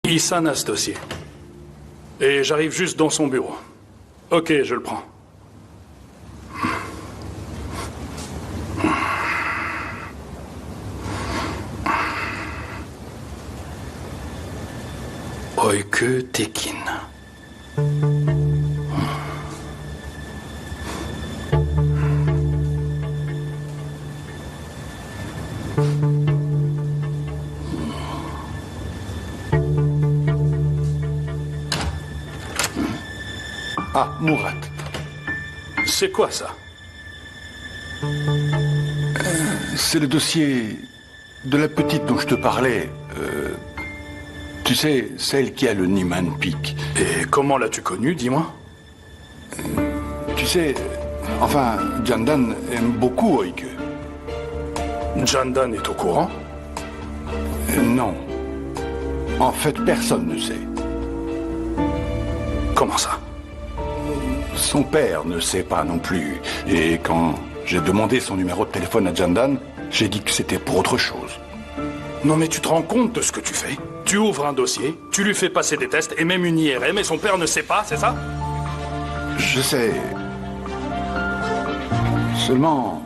Ihsan a ce dossier. Et j'arrive juste dans son bureau. Ok, je le prends. Öykü Tekin. Ah, Murat. C'est quoi ça? C'est le dossier de la petite dont je te parlais. Tu sais, celle qui a le Niemann Peak. Et comment l'as-tu connue, dis-moi? Tu sais, enfin, Candan aime beaucoup Öykü. Candan est au courant? Non. En fait, personne ne sait. Comment ça? Son père ne sait pas non plus. Et quand j'ai demandé son numéro de téléphone à Candan, j'ai dit que c'était pour autre chose. Non mais tu te rends compte de ce que tu fais? Tu ouvres un dossier, tu lui fais passer des tests et même une IRM et son père ne sait pas, c'est ça? Je sais. Seulement,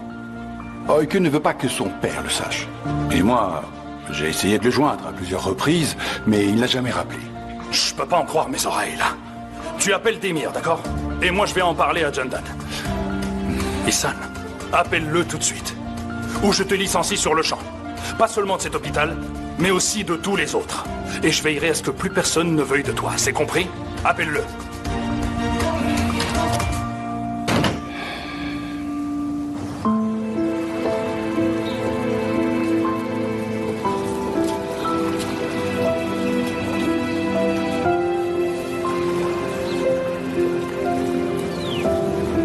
Öykü ne veut pas que son père le sache. Et moi, j'ai essayé de le joindre à plusieurs reprises, mais il n'a jamais rappelé. Je peux pas en croire mes oreilles là. Tu appelles Demir, d'accord? Et moi je vais en parler à Candan. Ihsan, appelle-le tout de suite. Ou je te licencie sur le champ. Pas seulement de cet hôpital, mais aussi de tous les autres. Et je veillerai à ce que plus personne ne veuille de toi, c'est compris? Appelle-le.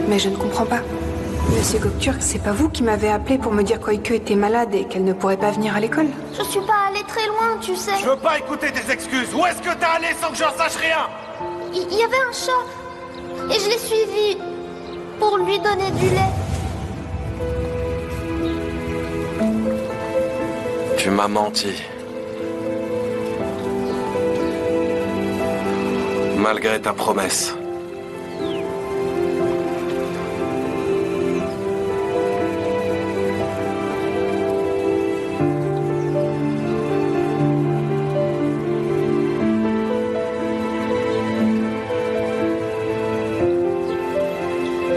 Mais je ne comprends pas. Monsieur Göktürk, c'est pas vous qui m'avez appelé pour me dire qu'Öykü était malade et qu'elle ne pourrait pas venir à l'école? Je suis pas allée très loin, tu sais. Je veux pas écouter tes excuses. Où est-ce que t'es allé sans que j'en sache rien? Il y avait un chat. Et je l'ai suivi pour lui donner du lait. Tu m'as menti. Malgré ta promesse.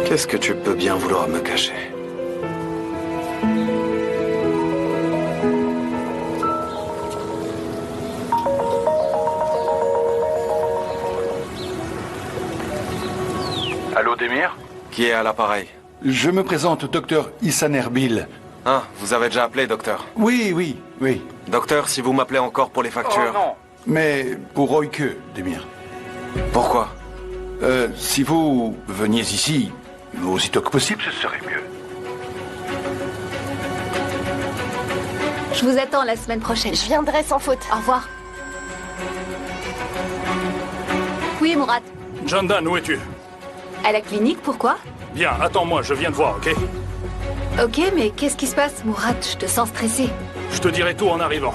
Qu'est-ce que tu peux bien vouloir me cacher? Allô, Demir? Qui est à l'appareil? Je me présente, docteur Ihsan Erbil. Ah, vous avez déjà appelé, docteur? Oui. Docteur, si vous m'appelez encore pour les factures... Oh non. Mais pour Öykü, Demir. Pourquoi? Si vous veniez ici, aussitôt que possible, ce serait mieux. Je vous attends la semaine prochaine. Je viendrai sans faute. Au revoir. Oui, Murat. Candan, où es-tu? À la clinique, pourquoi? Bien, attends-moi, je viens te voir, ok? Ok, mais qu'est-ce qui se passe, Murat? Je te sens stressé. Je te dirai tout en arrivant.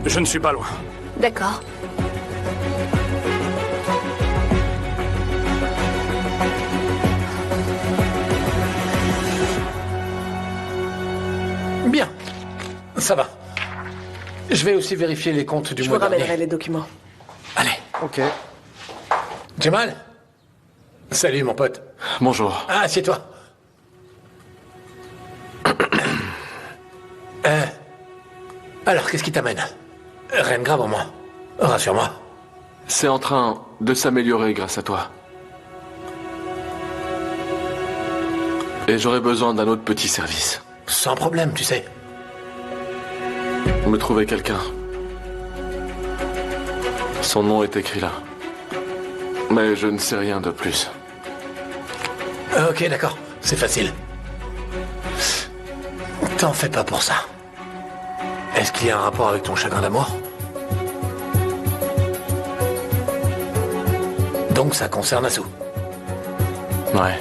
Je ne suis pas loin. D'accord. Bien. Ça va. Je vais aussi vérifier les comptes du Je mois vous ramènerai dernier. les documents. Allez. Ok. Jamal? Salut, mon pote. Bonjour. Ah, assieds-toi. Alors, qu'est-ce qui t'amène? Rien de grave en moi. Rassure-moi. C'est en train de s'améliorer grâce à toi. Et j'aurais besoin d'un autre petit service. Sans problème, tu sais. Me trouver quelqu'un. Son nom est écrit là. Mais je ne sais rien de plus. Ok, d'accord. C'est facile. T'en fais pas pour ça. Est-ce qu'il y a un rapport avec ton chagrin d'amour? Donc ça concerne Assou. Ouais.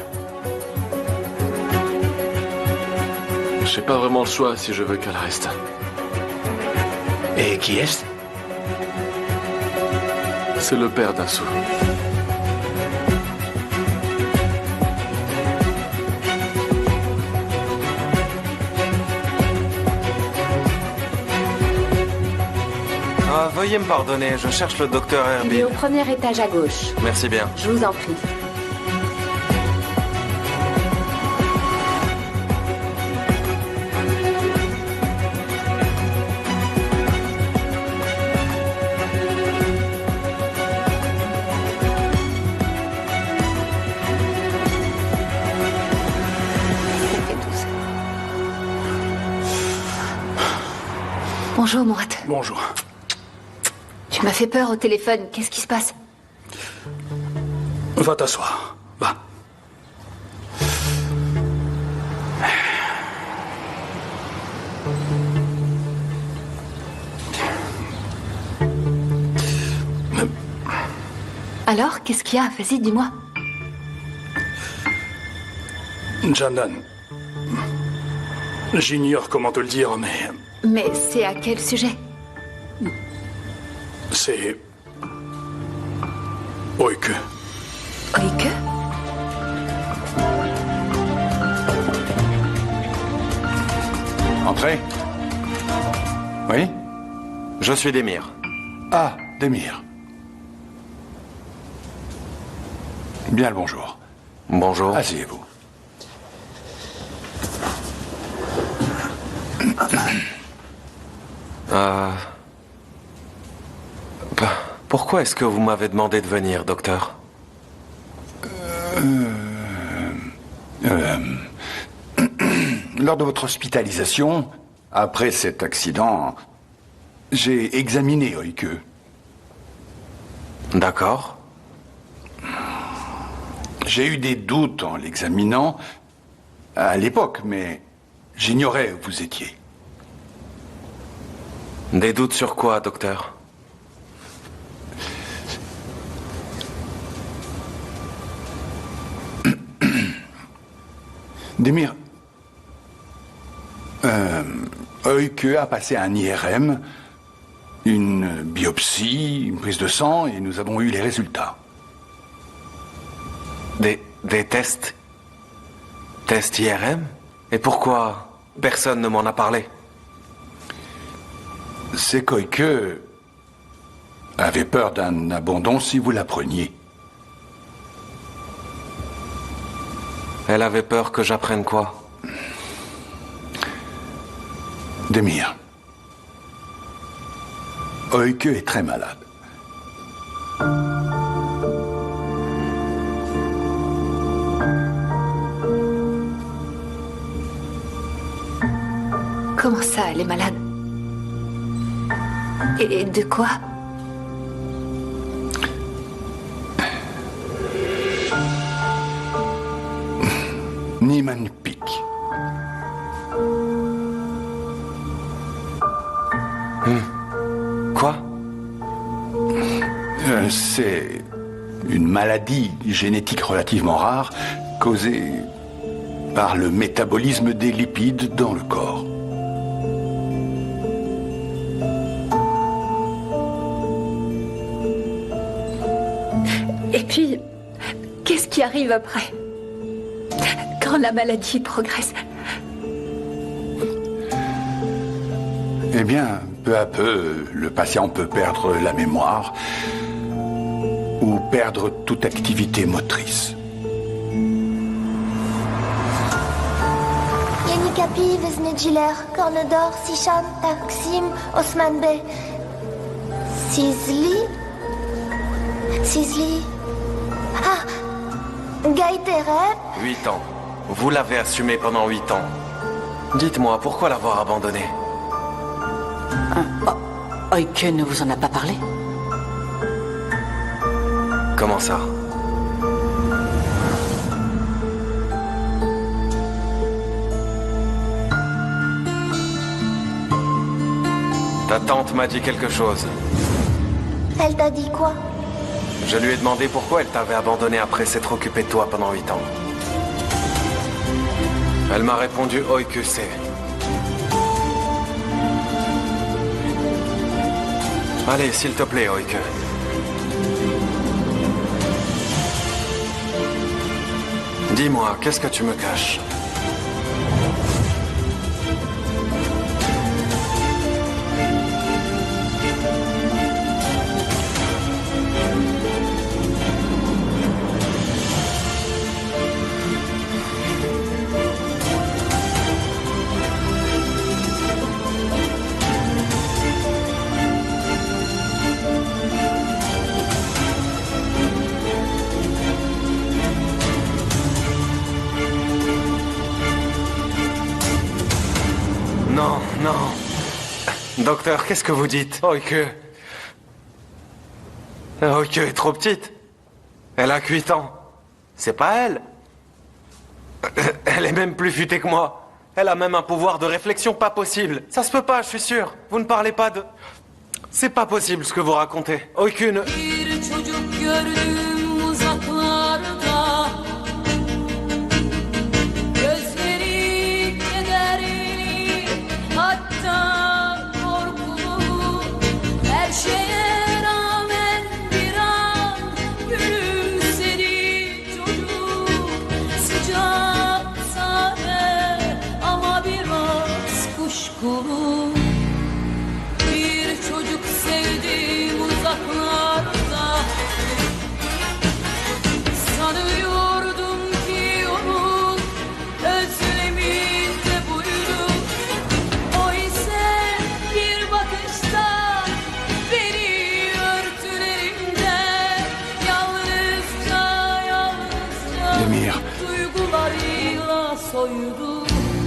J'ai pas vraiment le choix si je veux qu'elle reste. Et qui est-ce? C'est le père d'Asu. Veuillez me pardonner, je cherche le docteur Il est Erbil. au premier étage à gauche. Merci bien. Je vous en prie. Bonjour, Mourad. Bonjour. Tu m'as fait peur au téléphone. Qu'est-ce qui se passe? Va t'asseoir. Va. Alors, qu'est-ce qu'il y a? Vas-y, dis-moi. Jandan. J'ignore comment te le dire, mais Mais c'est à quel sujet? c'est... Oike. Oike? Entrez. Oui? Je suis Demir. Ah, Demir. Bien le bonjour. Bonjour. Asseyez-vous. Pourquoi est-ce que vous m'avez demandé de venir, docteur? Lors de votre hospitalisation, après cet accident, j'ai examiné Oike. D'accord. J'ai eu des doutes en l'examinant à l'époque, mais j'ignorais où vous étiez. Des doutes sur quoi, docteur? Demir, Oike a passé un IRM, une biopsie, une prise de sang, et nous avons eu les résultats. Des tests? Tests IRM? Et pourquoi personne ne m'en a parlé? C'est qu'Oike avait peur d'un abandon si vous la preniez. Elle avait peur que j'apprenne quoi? Demir, Oike est très malade. Comment ça, elle est malade? Et de quoi? Niemann Pick. Quoi? C'est une maladie génétique relativement rare causée par le métabolisme des lipides dans le corps. Et puis, qu'est-ce qui arrive après? Quand la maladie progresse? Eh bien, peu à peu, le patient peut perdre la mémoire ou perdre toute activité motrice. Yeni Kapi, Vezneciler, Cornedor, Sishan, Taksim, Osman Bey. Sizli? Ah, Gaïterep? 8 ans. Vous l'avez assumé pendant 8 ans. Dites-moi, pourquoi l'avoir abandonné? Oike ne vous en a pas parlé? Comment ça? Ta tante m'a dit quelque chose. Elle t'a dit quoi? Je lui ai demandé pourquoi elle t'avait abandonné après s'être occupée de toi pendant 8 ans. Elle m'a répondu Oike c'est. Allez, s'il te plaît, Oike. Dis-moi, qu'est-ce que tu me caches? Non, non. Docteur, qu'est-ce que vous dites? Oike. Oike est trop petite. Elle a 8 ans. C'est pas elle. Elle est même plus futée que moi. Elle a même un pouvoir de réflexion pas possible. Ça se peut pas, je suis sûr. Vous ne parlez pas de... C'est pas possible ce que vous racontez. Aucune...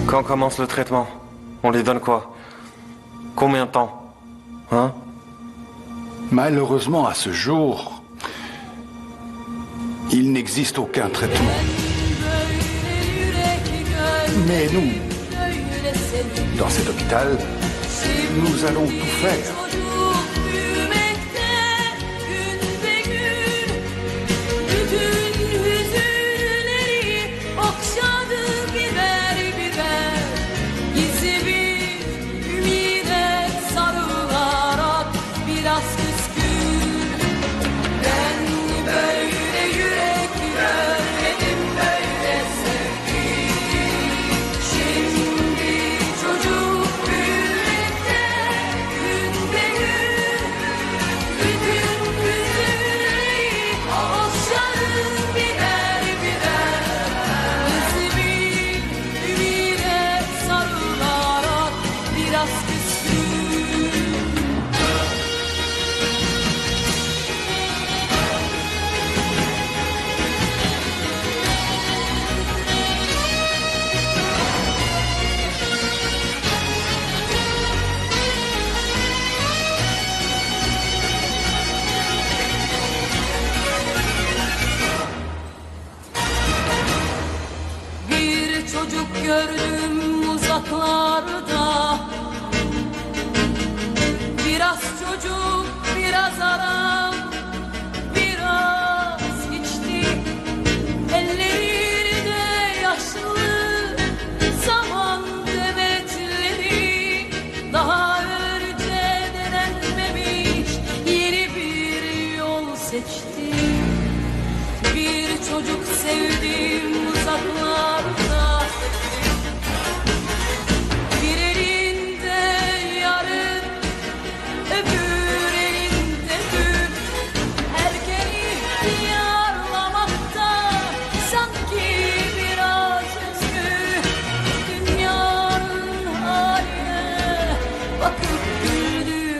Quand commence le traitement? On lui donne quoi? Combien de temps? Hein? Malheureusement, à ce jour, il n'existe aucun traitement. Mais nous, dans cet hôpital, nous allons tout faire. Gördüm uzaklarda. Biraz çocuk, biraz adam, biraz içti. Elleri de yaşlı, zaman demetleri. Daha önce denenmemiş yeni bir yol seçti. Bir çocuk sevdim uzaklarda.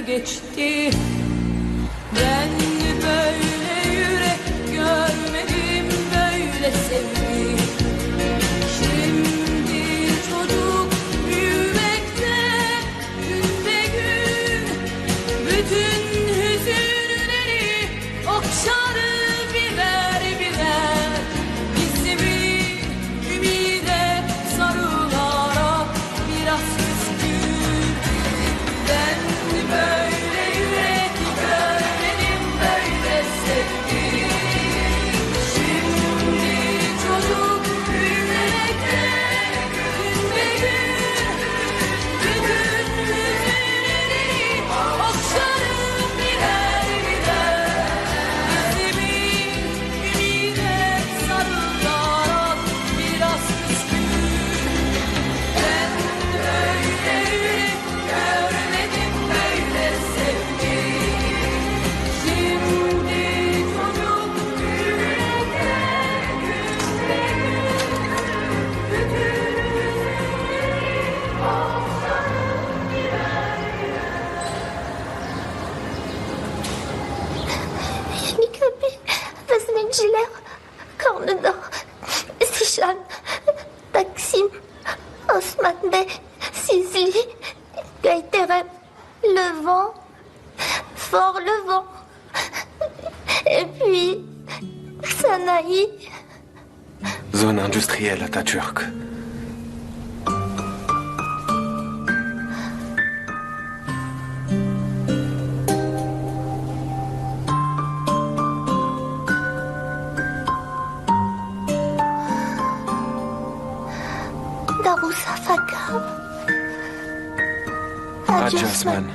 Geçti. Ben böyle yürek görmedim, böyle sevgi. Giller, Cornedor, Sichan, Taksim, Osman Bey, Sizli, Gaïterem, le vent, fort le vent, et puis Sanaï. Zone industrielle Atatürk. Darusafaka. Adjustment.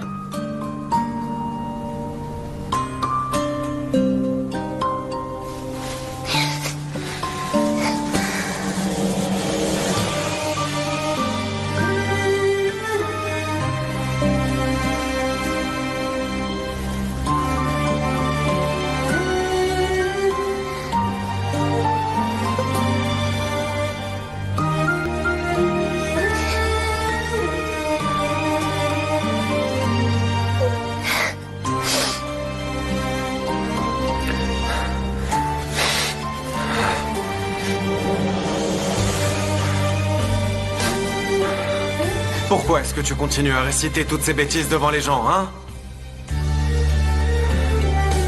Pourquoi est-ce que tu continues à réciter toutes ces bêtises devant les gens, hein?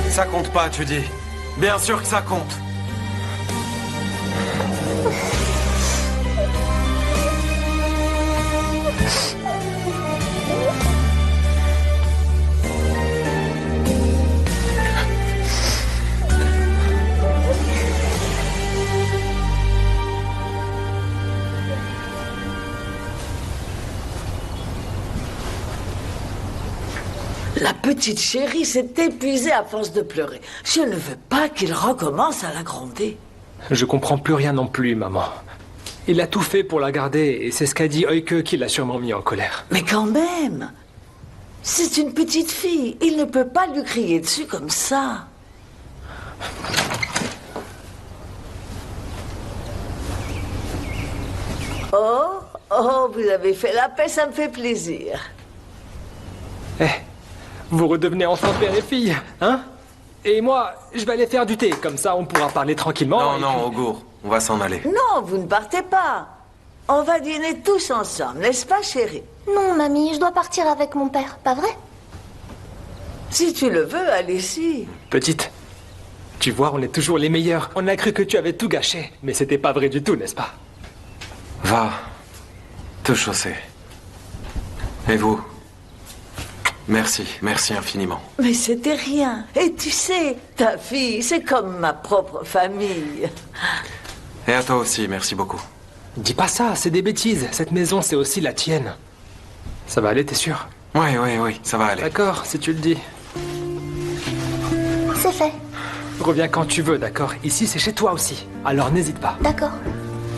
Ça compte pas, tu dis. Bien sûr que ça compte. La petite chérie s'est épuisée à force de pleurer. Je ne veux pas qu'il recommence à la gronder. Je comprends plus rien non plus, maman. Il a tout fait pour la garder, et c'est ce qu'a dit Oike qui l'a sûrement mis en colère. Mais quand même, c'est une petite fille. Il ne peut pas lui crier dessus comme ça. Oh, vous avez fait la paix, ça me fait plaisir. Vous redevenez enfin père et fille, hein? Et moi, je vais aller faire du thé, comme ça on pourra parler tranquillement. Non, Augour, on va s'en aller. Non, vous ne partez pas. On va dîner tous ensemble, n'est-ce pas, chérie? Non, mamie, je dois partir avec mon père, pas vrai? Si tu le veux, allez-y. Petite, tu vois, on est toujours les meilleurs. On a cru que tu avais tout gâché, mais c'était pas vrai du tout, n'est-ce pas? Va, te chausser. Et vous? Merci infiniment. Mais c'était rien. Et tu sais, ta fille, c'est comme ma propre famille. Et à toi aussi, merci beaucoup. Dis pas ça, c'est des bêtises. Cette maison, c'est aussi la tienne. Ça va aller, t'es sûr? Oui, ça va aller. D'accord, si tu le dis. C'est fait. Reviens quand tu veux, d'accord? Ici, c'est chez toi aussi. Alors n'hésite pas. D'accord.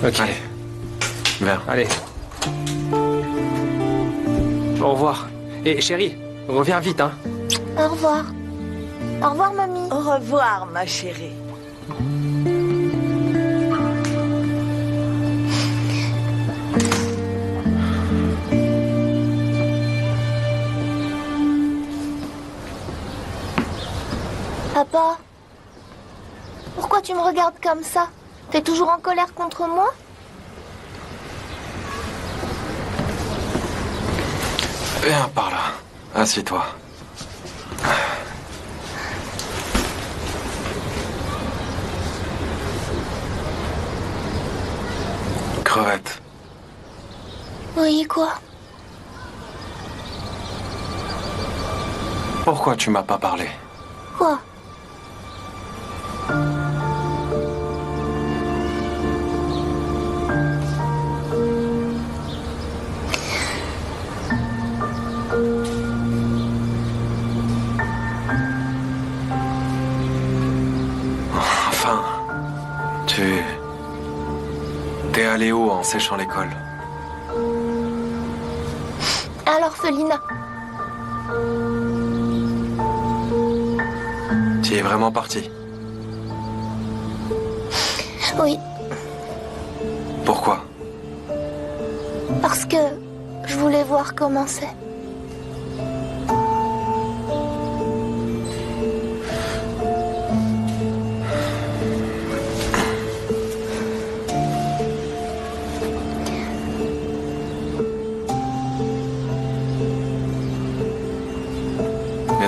Ok. Allez. Viens. Allez. Au revoir. Et chérie, reviens vite, hein. Au revoir. Au revoir, mamie. Au revoir, ma chérie. Papa, pourquoi tu me regardes comme ça? T'es toujours en colère contre moi? Viens par là. Assieds-toi. Crevette. Oui, quoi? Pourquoi tu m'as pas parlé? Quoi? Enfin, t'es allé où en séchant l'école? À l'orphelinat. Tu es vraiment parti? Oui, Pourquoi? parce que je voulais voir comment c'est.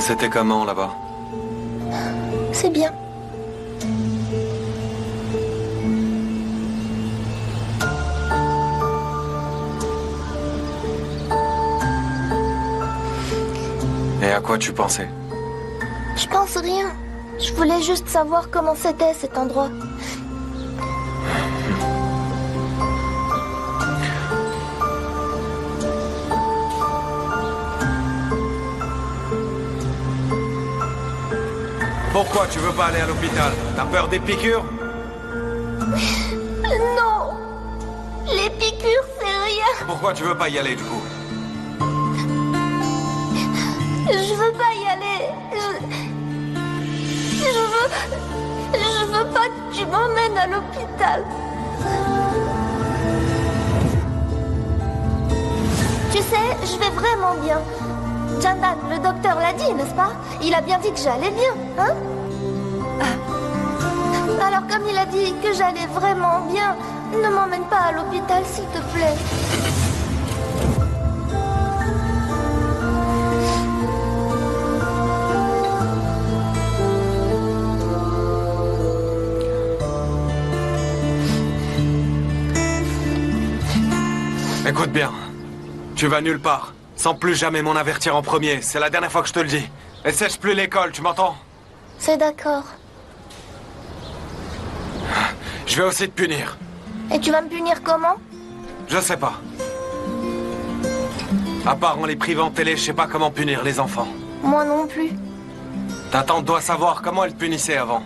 C'était comment là-bas? C'est bien. Et à quoi tu pensais? Je pense rien. Je voulais juste savoir comment c'était cet endroit. Pourquoi tu veux pas aller à l'hôpital? T'as peur des piqûres? Non! Les piqûres, c'est rien. Pourquoi tu veux pas y aller du coup? Je veux pas y aller. Je veux pas que tu m'emmènes à l'hôpital. Tu sais, je vais vraiment bien. Jandan, le docteur l'a dit, n'est-ce pas? Il a bien dit que j'allais bien, hein? Alors comme il a dit que j'allais vraiment bien, ne m'emmène pas à l'hôpital, s'il te plaît. Écoute bien, tu vas nulle part, sans plus jamais m'en avertir en premier. C'est la dernière fois que je te le dis. Et sèche plus l'école, tu m'entends? C'est d'accord. Je vais aussi te punir. Et tu vas me punir comment? Je sais pas. À part en les privant de télé, je sais pas comment punir les enfants. Moi non plus. Ta tante doit savoir comment elle punissait avant.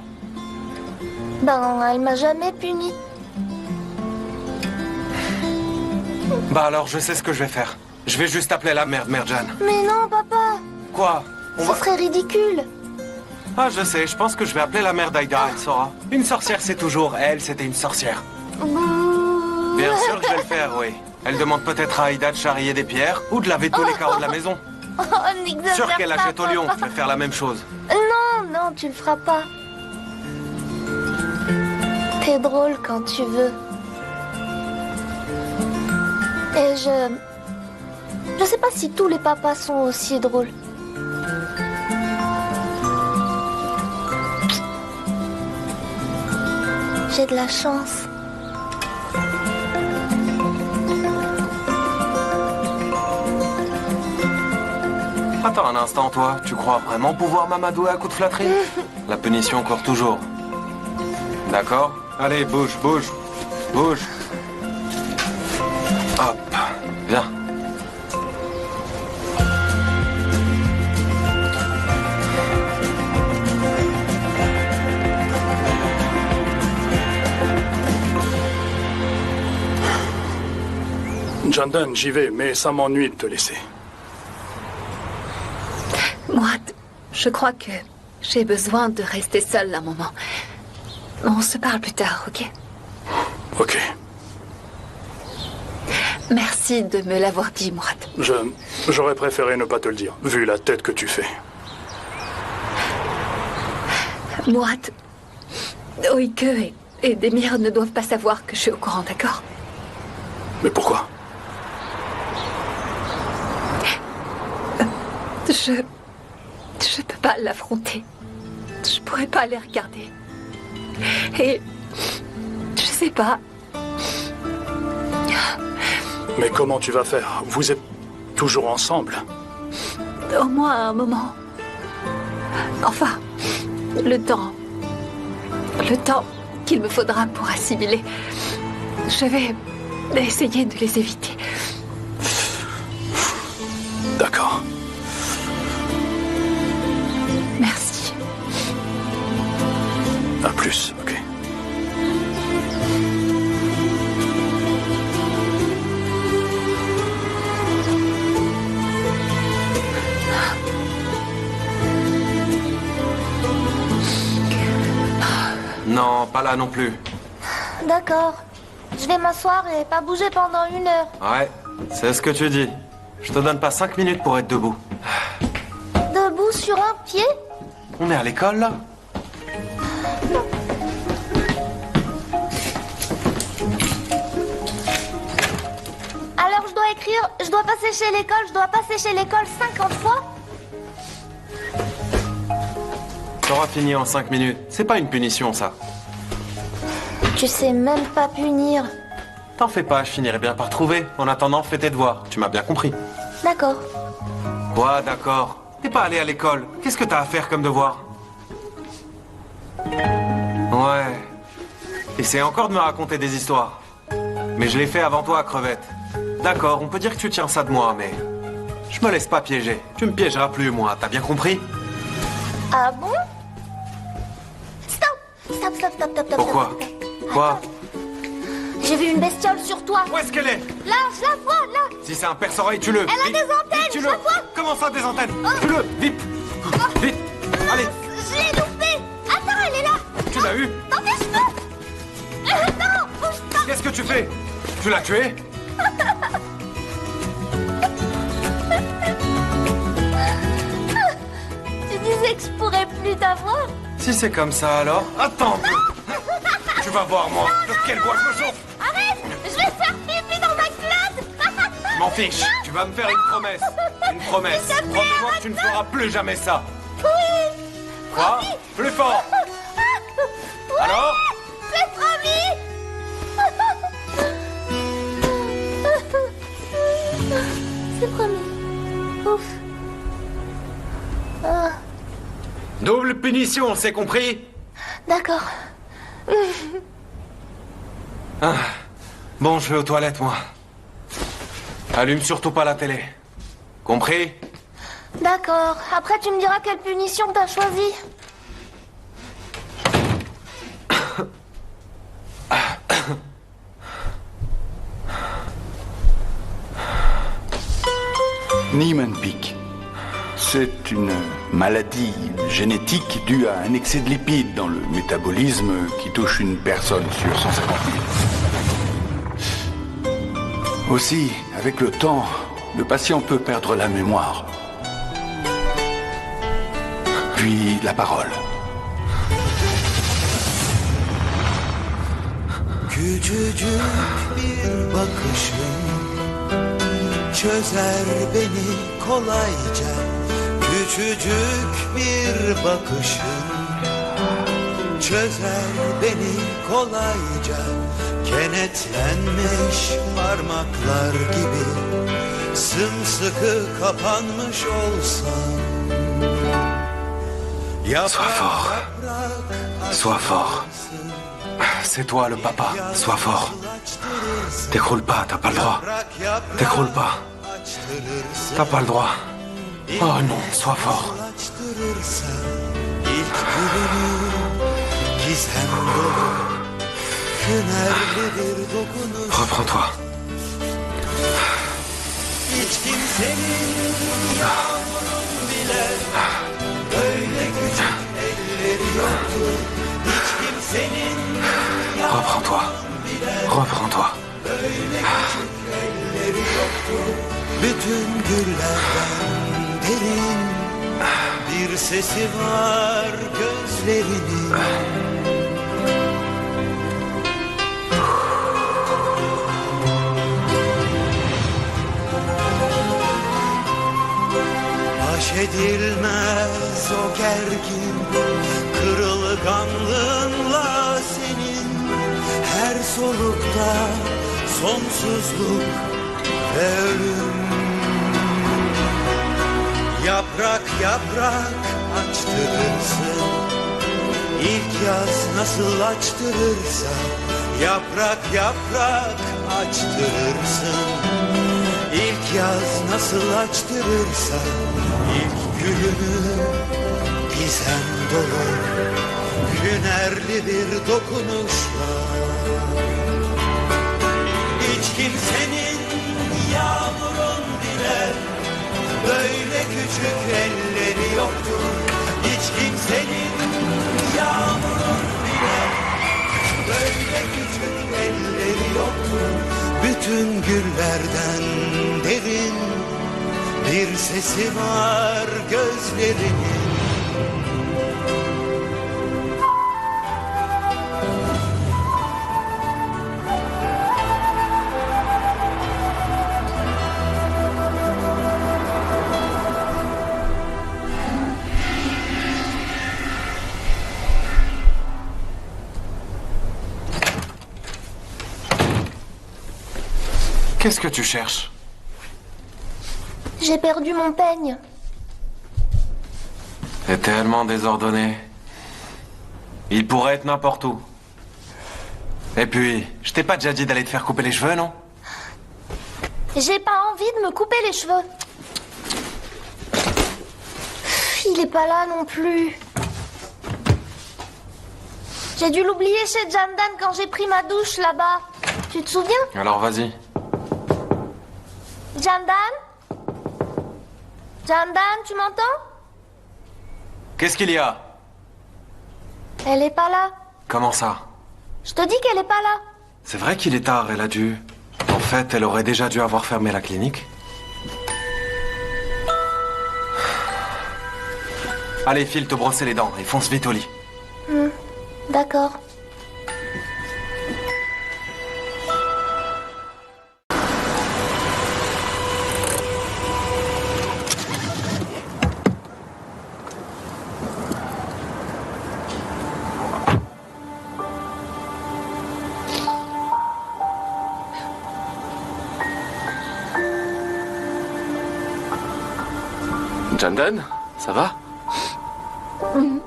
Ben, elle m'a jamais puni. Bah alors je sais ce que je vais faire. Je vais juste appeler la mère de Merjan. Mais non, papa. Quoi? Ce serait ridicule. Ah, je sais, je pense que je vais appeler la mère d'Aïda, elle saura. Une sorcière, c'est toujours elle, c'était une sorcière. Bien sûr que je vais le faire, oui. Elle demande peut-être à Aïda de charrier des pierres ou de laver tous les carreaux de la maison. Oh, n'exagère Sûr qu'elle pas, achète au lion, papa. je vais faire la même chose. Non, non, tu le feras pas. T'es drôle quand tu veux. Et je sais pas si tous les papas sont aussi drôles. J'ai de la chance. Attends un instant, toi. Tu crois vraiment pouvoir m'amadouer à coups de flatterie? La punition court toujours. D'accord? Allez, bouge, bouge. Bouge. Hop. Viens. Jandan, j'y vais, mais ça m'ennuie de te laisser. Mourad, je crois que j'ai besoin de rester seule un moment. On se parle plus tard, ok? Ok. Merci de me l'avoir dit, Mourad. J'aurais préféré ne pas te le dire, vu la tête que tu fais. Mourad, Oike et Demir ne doivent pas savoir que je suis au courant, d'accord? Mais pourquoi? Je peux pas l'affronter. Je pourrais pas les regarder. Et je sais pas. Mais comment tu vas faire? Vous êtes toujours ensemble? Au moins un moment. Enfin, le temps qu'il me faudra pour assimiler. Je vais essayer de les éviter. D'accord. Merci. À plus, ok. Non, pas là non plus. D'accord. Je vais m'asseoir et pas bouger pendant 1 heure. Ouais, c'est ce que tu dis. Je te donne pas 5 minutes pour être debout. Debout sur un pied? On est à l'école, là? Alors je dois écrire, je dois passer chez l'école 50 fois? Ça aura fini en 5 minutes. C'est pas une punition, ça. Tu sais même pas punir. T'en fais pas, je finirai bien par trouver. En attendant, fais tes devoirs. Tu m'as bien compris. D'accord. Quoi, d'accord? T'es pas allé à l'école. Qu'est-ce que t'as à faire comme devoir? Ouais. Essaie encore de me raconter des histoires. Mais je l'ai fait avant toi, crevette. D'accord, on peut dire que tu tiens ça de moi, mais... Je me laisse pas piéger. Tu me piégeras plus, moi. T'as bien compris? Ah bon? Stop! Stop, stop, stop, stop, stop. Pourquoi? stop, stop. Quoi? J'ai vu une bestiole sur toi. Où est-ce qu'elle est? Là, je la vois, là. Si c'est un perce-oreille, tue-le. Elle a Vite, des antennes, vite, je tue-le. la vois. Comment ça, des antennes? Tue-le, vite. Vite. Allez. Je l'ai loupée. Attends, elle est là. Tu l'as eu? Dans tes cheveux. Non, bouge pas. Qu'est-ce que tu fais? Tu l'as tué? Tu disais que je pourrais plus t'avoir? Si c'est comme ça, alors... Attends. Tu vas voir, moi. De quel bois je me chauffe? Arrête. Je vais faire pipi dans ma classe. Je m'en fiche. Tu vas me faire une promesse. Une promesse. S'il te plaît, Promets-moi que tu ne feras plus jamais ça. Oui. Quoi? Plus fort. Oui. Alors? C'est promis. C'est promis. Ouf. Ah, Double punition, c'est compris? d'accord. Ah. Bon, je vais aux toilettes, moi. Allume surtout pas la télé. Compris? D'accord. Après, tu me diras quelle punition t'as choisie. Niemann-Pick. C'est une maladie génétique due à un excès de lipides dans le métabolisme qui touche une personne sur 150 000. Aussi, avec le temps, le patient peut perdre la mémoire. Puis la parole. Küçücük bir bakışın çözer beni kolayca. Küçücük bir bakışın çözer beni kolayca. Kenetlenmiş parmaklar gibi sımsıkı kapanmış olsam. Sois fort. Sois fort. C'est toi le papa. Sois fort. T'écroule pas, t'as pas le droit. T'écroule pas. T'as pas le droit. Oh non, sois fort. Reprends-toi. Reprends-toi. Reprends-toi. Bütün güllerden derin bir sesi var gözlerinin. Baş edilmez o gergin kırılganlığınla senin her solukta sonsuzluk ve ölüm. Yaprak yaprak açtırırsın İlk yaz nasıl açtırırsa. Yaprak yaprak açtırırsın İlk yaz nasıl açtırırsa. İlk gülünü gizem dolu hünerli bir dokunuşla. Hiç kimsenin yağmurun bile böyle küçük elleri yoktur. Hiç kimsenin yağmurun bile böyle küçük elleri yoktur. Bütün güllerden derin bir sesi var gözlerinin. Qu'est-ce que tu cherches? J'ai perdu mon peigne. C'est tellement désordonné. Il pourrait être n'importe où. Et puis, je t'ai pas déjà dit d'aller te faire couper les cheveux, non? J'ai pas envie de me couper les cheveux. Il est pas là non plus. J'ai dû l'oublier chez Jandan quand j'ai pris ma douche là-bas. Tu te souviens? Alors vas-y. Jandan? Jandan, tu m'entends? Qu'est-ce qu'il y a? Elle est pas là. Comment ça? Je te dis qu'elle est pas là. C'est vrai qu'il est tard, elle a dû... En fait, elle aurait déjà dû avoir fermé la clinique. Allez, file te brosser les dents et fonce vite au lit. D'accord. Jandan, ça va? Vous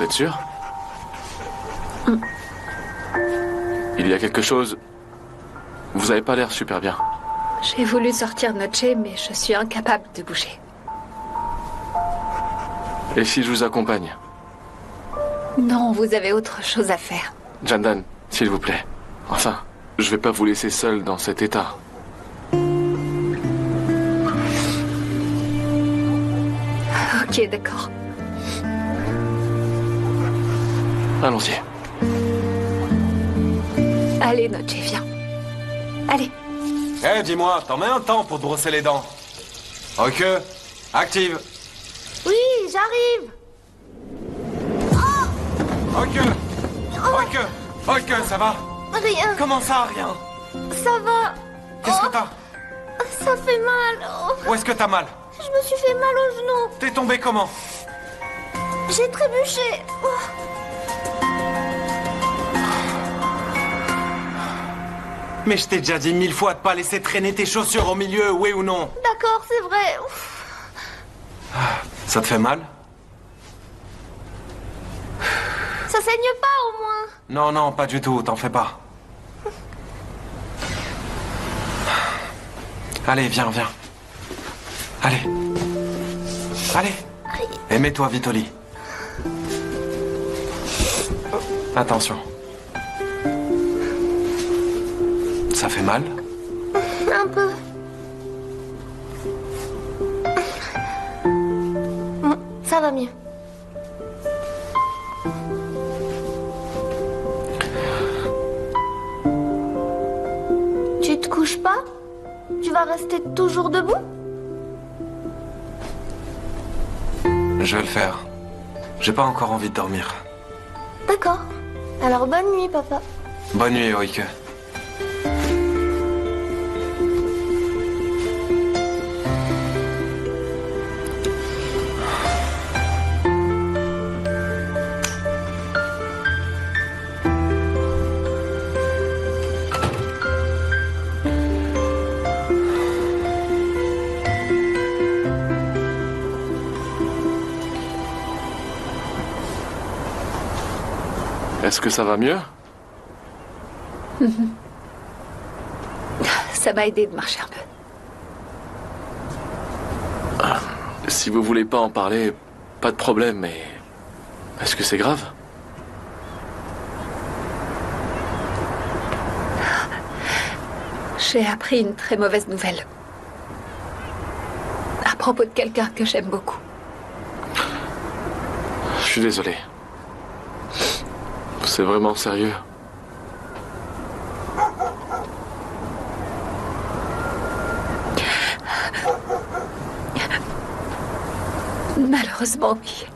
êtes sûr? Il y a quelque chose... Vous avez pas l'air super bien. J'ai voulu sortir Noche, mais je suis incapable de bouger. Et si je vous accompagne? Non, vous avez autre chose à faire. Jandan, s'il vous plaît. Enfin, je vais pas vous laisser seul dans cet état. Ok, d'accord. Allons-y. Allez, Noche, viens. Allez. Eh, dis-moi, t'en mets un temps pour te brosser les dents. Ok, active. Oui, j'arrive. Ok, ça va? Rien. Comment ça, rien? Ça va. Qu'est-ce que t'as? Ça fait mal. Où est-ce que t'as mal? Je me suis fait mal au genou. T'es tombé comment? J'ai trébuché. Mais je t'ai déjà dit 1000 fois de pas laisser traîner tes chaussures au milieu, oui ou non? D'accord, c'est vrai. Ça te fait mal? Ça saigne pas au moins. Non, pas du tout, t'en fais pas. Allez, viens. Allez. Et mets-toi vite au lit. Attention. Ça fait mal? Un peu. Ça va mieux. Tu te couches pas? Tu vas rester toujours debout? Je vais le faire. J'ai pas encore envie de dormir. D'accord. Alors bonne nuit, papa. Bonne nuit, Oike. Est-ce que ça va mieux? Ça m'a aidé de marcher un peu. Si vous voulez pas en parler, pas de problème, mais... Est-ce que c'est grave? J'ai appris une très mauvaise nouvelle. À propos de quelqu'un que j'aime beaucoup. Je suis désolé. C'est vraiment sérieux. Malheureusement, oui.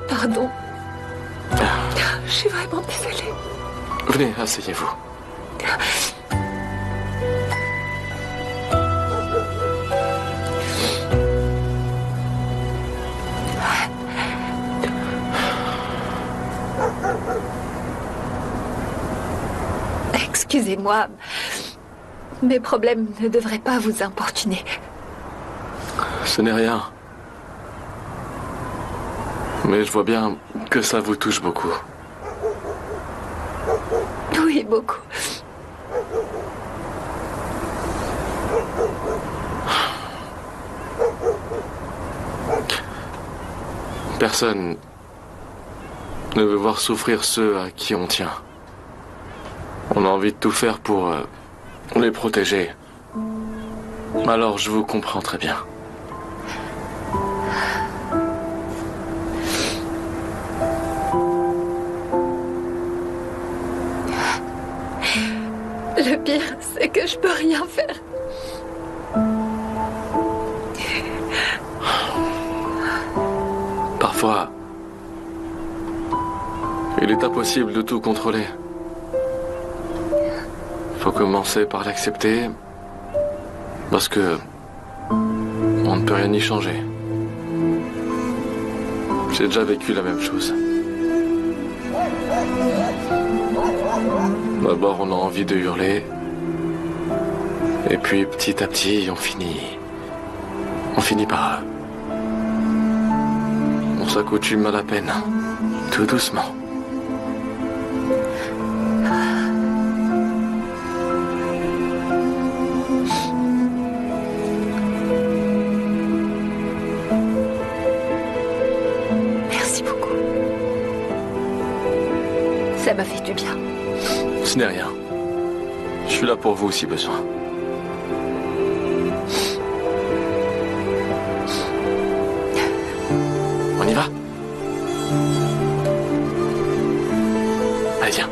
Pardon. Je suis vraiment désolée. Venez, asseyez-vous. Excusez-moi. Mes problèmes ne devraient pas vous importuner. Ce n'est rien. Mais je vois bien que ça vous touche beaucoup. Oui, beaucoup. Personne ne veut voir souffrir ceux à qui on tient. On a envie de tout faire pour les protéger. Alors je vous comprends très bien. Le pire, c'est que je peux rien faire. Parfois, il est impossible de tout contrôler. Faut commencer par l'accepter, parce que on ne peut rien y changer. J'ai déjà vécu la même chose. D'abord, on a envie de hurler, et puis petit à petit, on finit par... On s'accoutume à la peine, tout doucement. Merci beaucoup. Ça m'a fait du bien. Ce n'est rien. Je suis là pour vous si besoin. On y va? Allez, viens.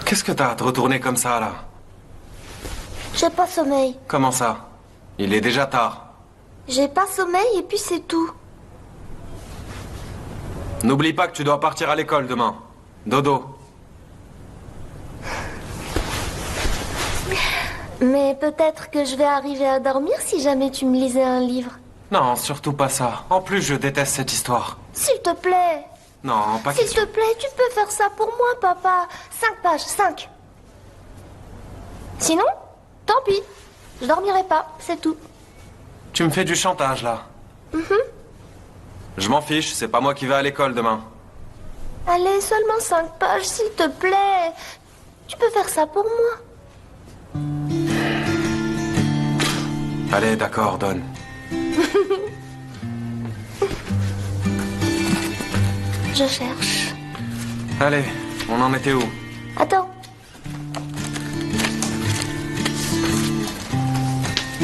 Qu'est-ce que t'as à te retourner comme ça, là? J'ai pas sommeil. Comment ça? Il est déjà tard. J'ai pas sommeil et puis c'est tout. N'oublie pas que tu dois partir à l'école demain. Dodo. Mais peut-être que je vais arriver à dormir si jamais tu me lisais un livre. Non, surtout pas ça. En plus, je déteste cette histoire. S'il te plaît. Non, pas S'il question. te plaît, tu peux faire ça pour moi, papa. 5 pages, 5. Sinon, tant pis. Je dormirai pas, c'est tout. Tu me fais du chantage, là. Mhm. Je m'en fiche, c'est pas moi qui vais à l'école demain. Allez, seulement 5 pages, s'il te plaît. Tu peux faire ça pour moi. Allez, d'accord, donne. Je cherche. Allez, on en était où? Attends.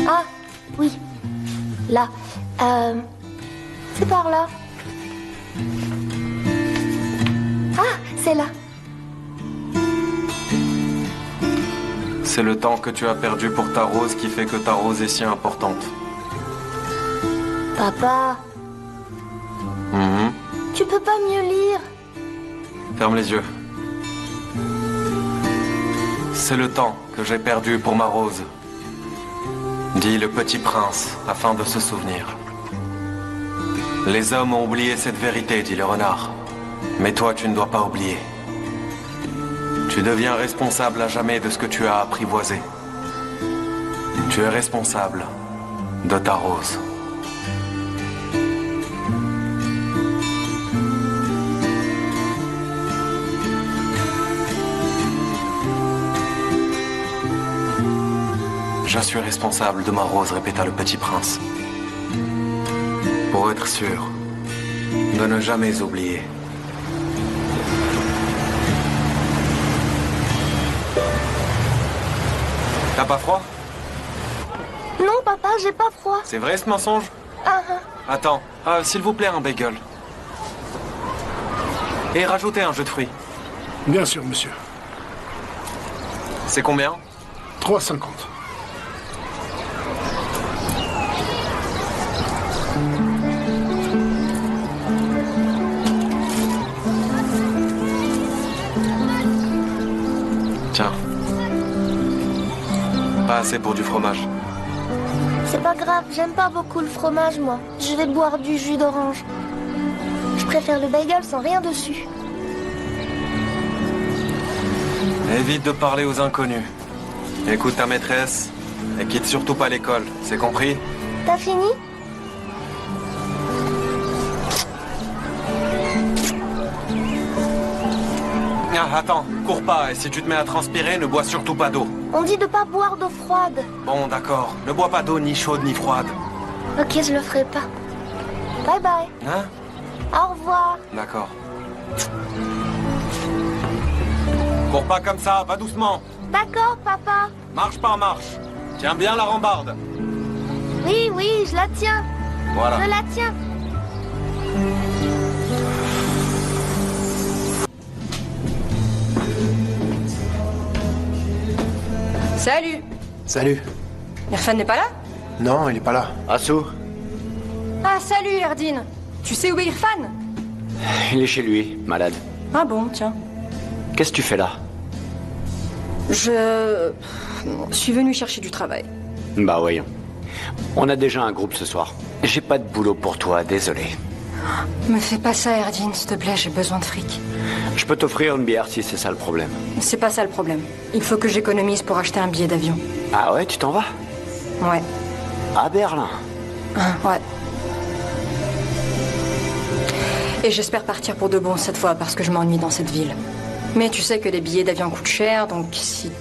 Ah, oui. Là. C'est par là. Ah, c'est là. C'est le temps que tu as perdu pour ta rose qui fait que ta rose est si importante. Papa, Mhm. tu peux pas mieux lire. Ferme les yeux. C'est le temps que j'ai perdu pour ma rose. Dit le petit prince, afin de se souvenir. Les hommes ont oublié cette vérité, dit le renard. Mais toi, tu ne dois pas oublier. Tu deviens responsable à jamais de ce que tu as apprivoisé. Tu es responsable de ta rose. Je suis responsable de ma rose, répéta le petit prince. Pour être sûr de ne jamais oublier. T'as pas froid? Non, papa, j'ai pas froid. C'est vrai ce mensonge? Ah, Attends, s'il vous plaît, un bagel. Et rajoutez un jus de fruits. Bien sûr, monsieur. C'est combien? 3,50. Tiens. Pas assez pour du fromage. C'est pas grave, j'aime pas beaucoup le fromage, moi. Je vais boire du jus d'orange. Je préfère le bagel sans rien dessus. Évite de parler aux inconnus. Écoute ta maîtresse et quitte surtout pas l'école, c'est compris? T'as fini? Ah, attends, cours pas et si tu te mets à transpirer, ne bois surtout pas d'eau. On dit de pas boire d'eau froide. Bon, d'accord, ne bois pas d'eau ni chaude ni froide. Ok, je le ferai pas. Bye bye. Hein? Au revoir. D'accord. Cours pas comme ça, va doucement. D'accord, papa. Marche par marche. Tiens bien la rambarde. Oui, oui, je la tiens. Voilà. Je la tiens. Salut. Salut. Irfan n'est pas là? Non, il est pas là. Assou, Ah, salut Erdine. Tu sais où est Irfan? il est chez lui, malade. Ah bon, tiens. Qu'est-ce que tu fais là? Je suis venue chercher du travail. Bah voyons. On a déjà un groupe ce soir. J'ai pas de boulot pour toi, désolé. Me fais pas ça, Erdine, s'il te plaît, j'ai besoin de fric. Je peux t'offrir une bière si c'est ça le problème. C'est pas ça le problème. Il faut que j'économise pour acheter un billet d'avion. Ah ouais, tu t'en vas? Ouais. À Berlin? Ouais. Et j'espère partir pour de bon cette fois parce que je m'ennuie dans cette ville. Mais tu sais que les billets d'avion coûtent cher, donc si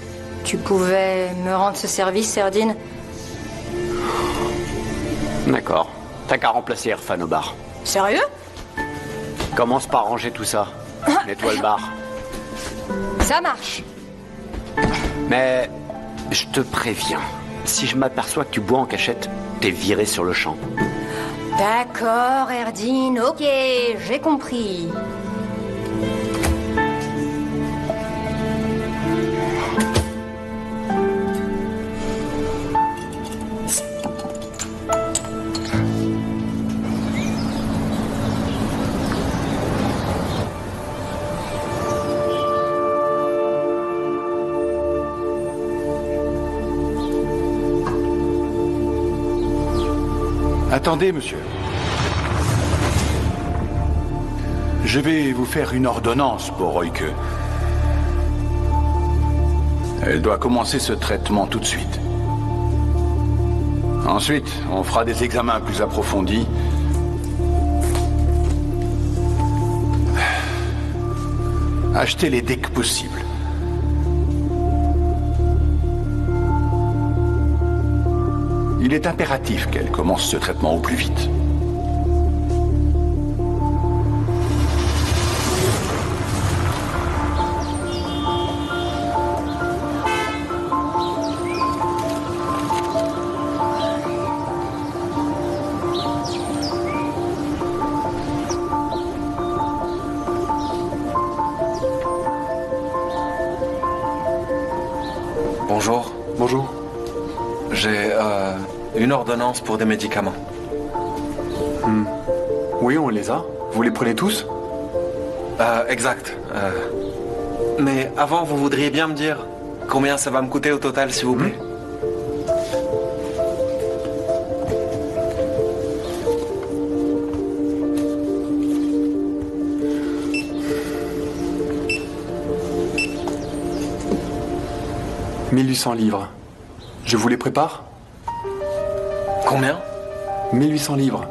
tu pouvais me rendre ce service, Erdine. D'accord. T'as qu'à remplacer Irfan au bar. Sérieux? Commence par ranger tout ça. Nettoie le bar. Ça marche. Mais je te préviens, si je m'aperçois que tu bois en cachette, t'es viré sur le champ. D'accord, Erdine, ok, j'ai compris. Attendez, monsieur. Je vais vous faire une ordonnance pour Royke. Elle doit commencer ce traitement tout de suite. Ensuite, on fera des examens plus approfondis. Achetez-les dès que possible. Il est impératif qu'elle commence ce traitement au plus vite. Bonjour. Bonjour. J'ai une ordonnance pour des médicaments. Oui, on les a. Vous les prenez tous? Exact. Mais avant, vous voudriez bien me dire combien ça va me coûter au total, s'il vous plaît? « 1800 livres. Je vous les prépare? Combien? 1800 livres.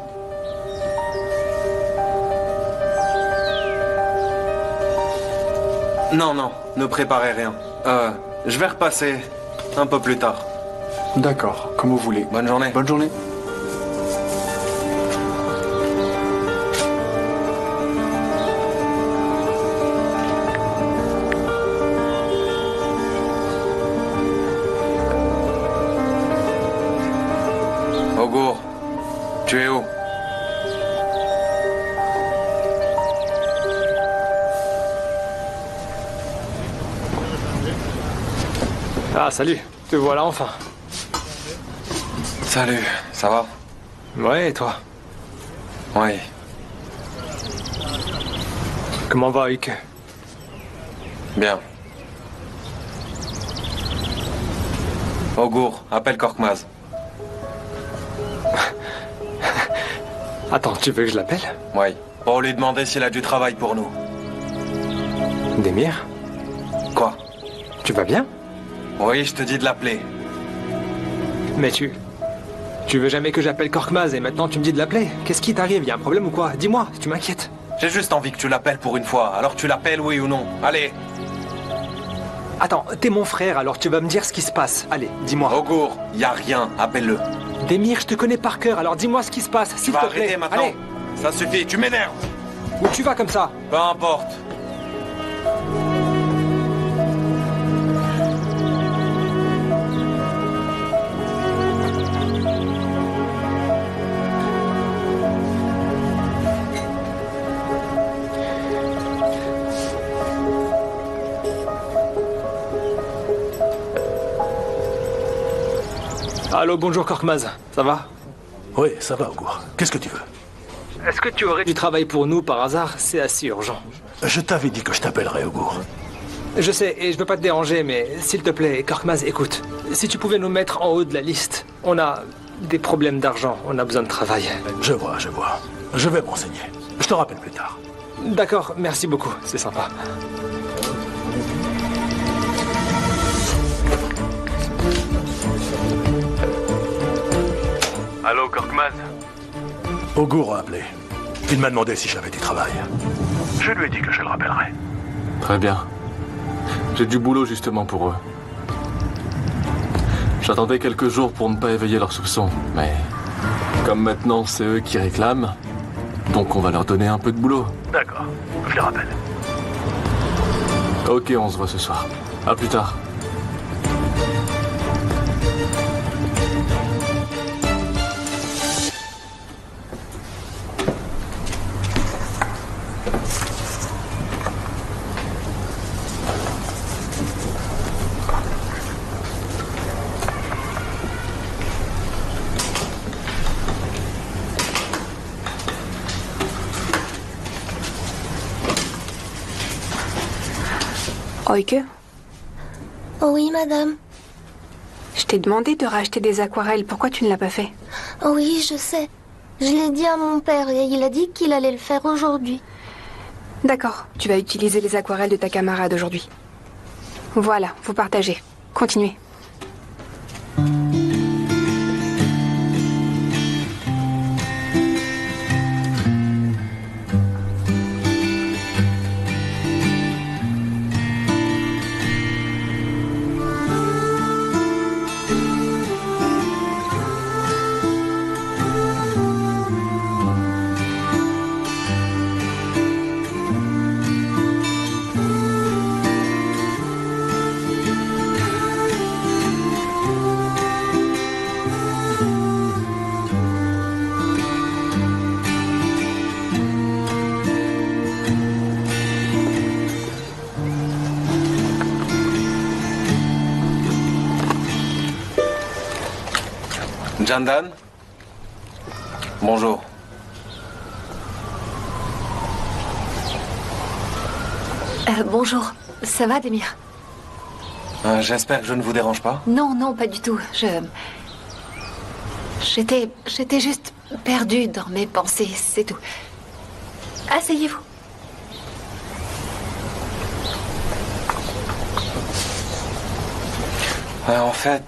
Non, non, ne préparez rien. Je vais repasser un peu plus tard. D'accord, comme vous voulez. Bonne journée. Bonne journée. Augour, tu es où? Ah, salut. Te voilà enfin. Salut, ça va? Ouais, et toi? Oui. Comment va Ike? Bien. Augur, appelle Korkmaz. Attends, tu veux que je l'appelle? Oui. Pour lui demander s'il a du travail pour nous. Demir? Quoi? Tu vas bien? Oui, je te dis de l'appeler. Mais tu veux jamais que j'appelle Korkmaz et maintenant tu me dis de l'appeler? Qu'est-ce qui t'arrive? Y a un problème ou quoi? Dis-moi, tu m'inquiètes. J'ai juste envie que tu l'appelles pour une fois. Alors tu l'appelles, oui ou non? Allez. Attends, t'es mon frère, alors tu vas me dire ce qui se passe. Allez, dis-moi. Augur, y a rien, appelle-le. Demir, je te connais par cœur, alors dis-moi ce qui se passe, s'il te plaît. Arrêtez maintenant. Allez. Ça suffit, tu m'énerves. Où tu vas comme ça? Peu importe. Allô, bonjour Korkmaz, ça va? Oui, ça va, Augur. Qu'est-ce que tu veux? Est-ce que tu aurais du travail pour nous par hasard? C'est assez urgent. Je t'avais dit que je t'appellerais, Augur. Je sais, et je veux pas te déranger, mais s'il te plaît, Korkmaz, écoute. Si tu pouvais nous mettre en haut de la liste. On a des problèmes d'argent, on a besoin de travail. Je vois. Je vais m'enseigner. Je te rappelle plus tard. D'accord, merci beaucoup, c'est sympa. Allô, Korkmaz? Augur a appelé. Il m'a demandé si j'avais du travail. Je lui ai dit que je le rappellerais. Très bien. J'ai du boulot justement pour eux. J'attendais quelques jours pour ne pas éveiller leurs soupçons, mais comme maintenant c'est eux qui réclament, donc on va leur donner un peu de boulot. D'accord, je les rappelle. Ok, on se voit ce soir. À plus tard. Oike, Oh oui, madame. je t'ai demandé de racheter des aquarelles. Pourquoi tu ne l'as pas fait? Oh oui, je sais. Je l'ai dit à mon père et il a dit qu'il allait le faire aujourd'hui. D'accord, tu vas utiliser les aquarelles de ta camarade aujourd'hui. Voilà, vous partagez. Continuez. Jandan? Bonjour. Bonjour, ça va, Demir? J'espère que je ne vous dérange pas. Non, non, pas du tout. J'étais juste perdue dans mes pensées, c'est tout. Asseyez-vous. En fait,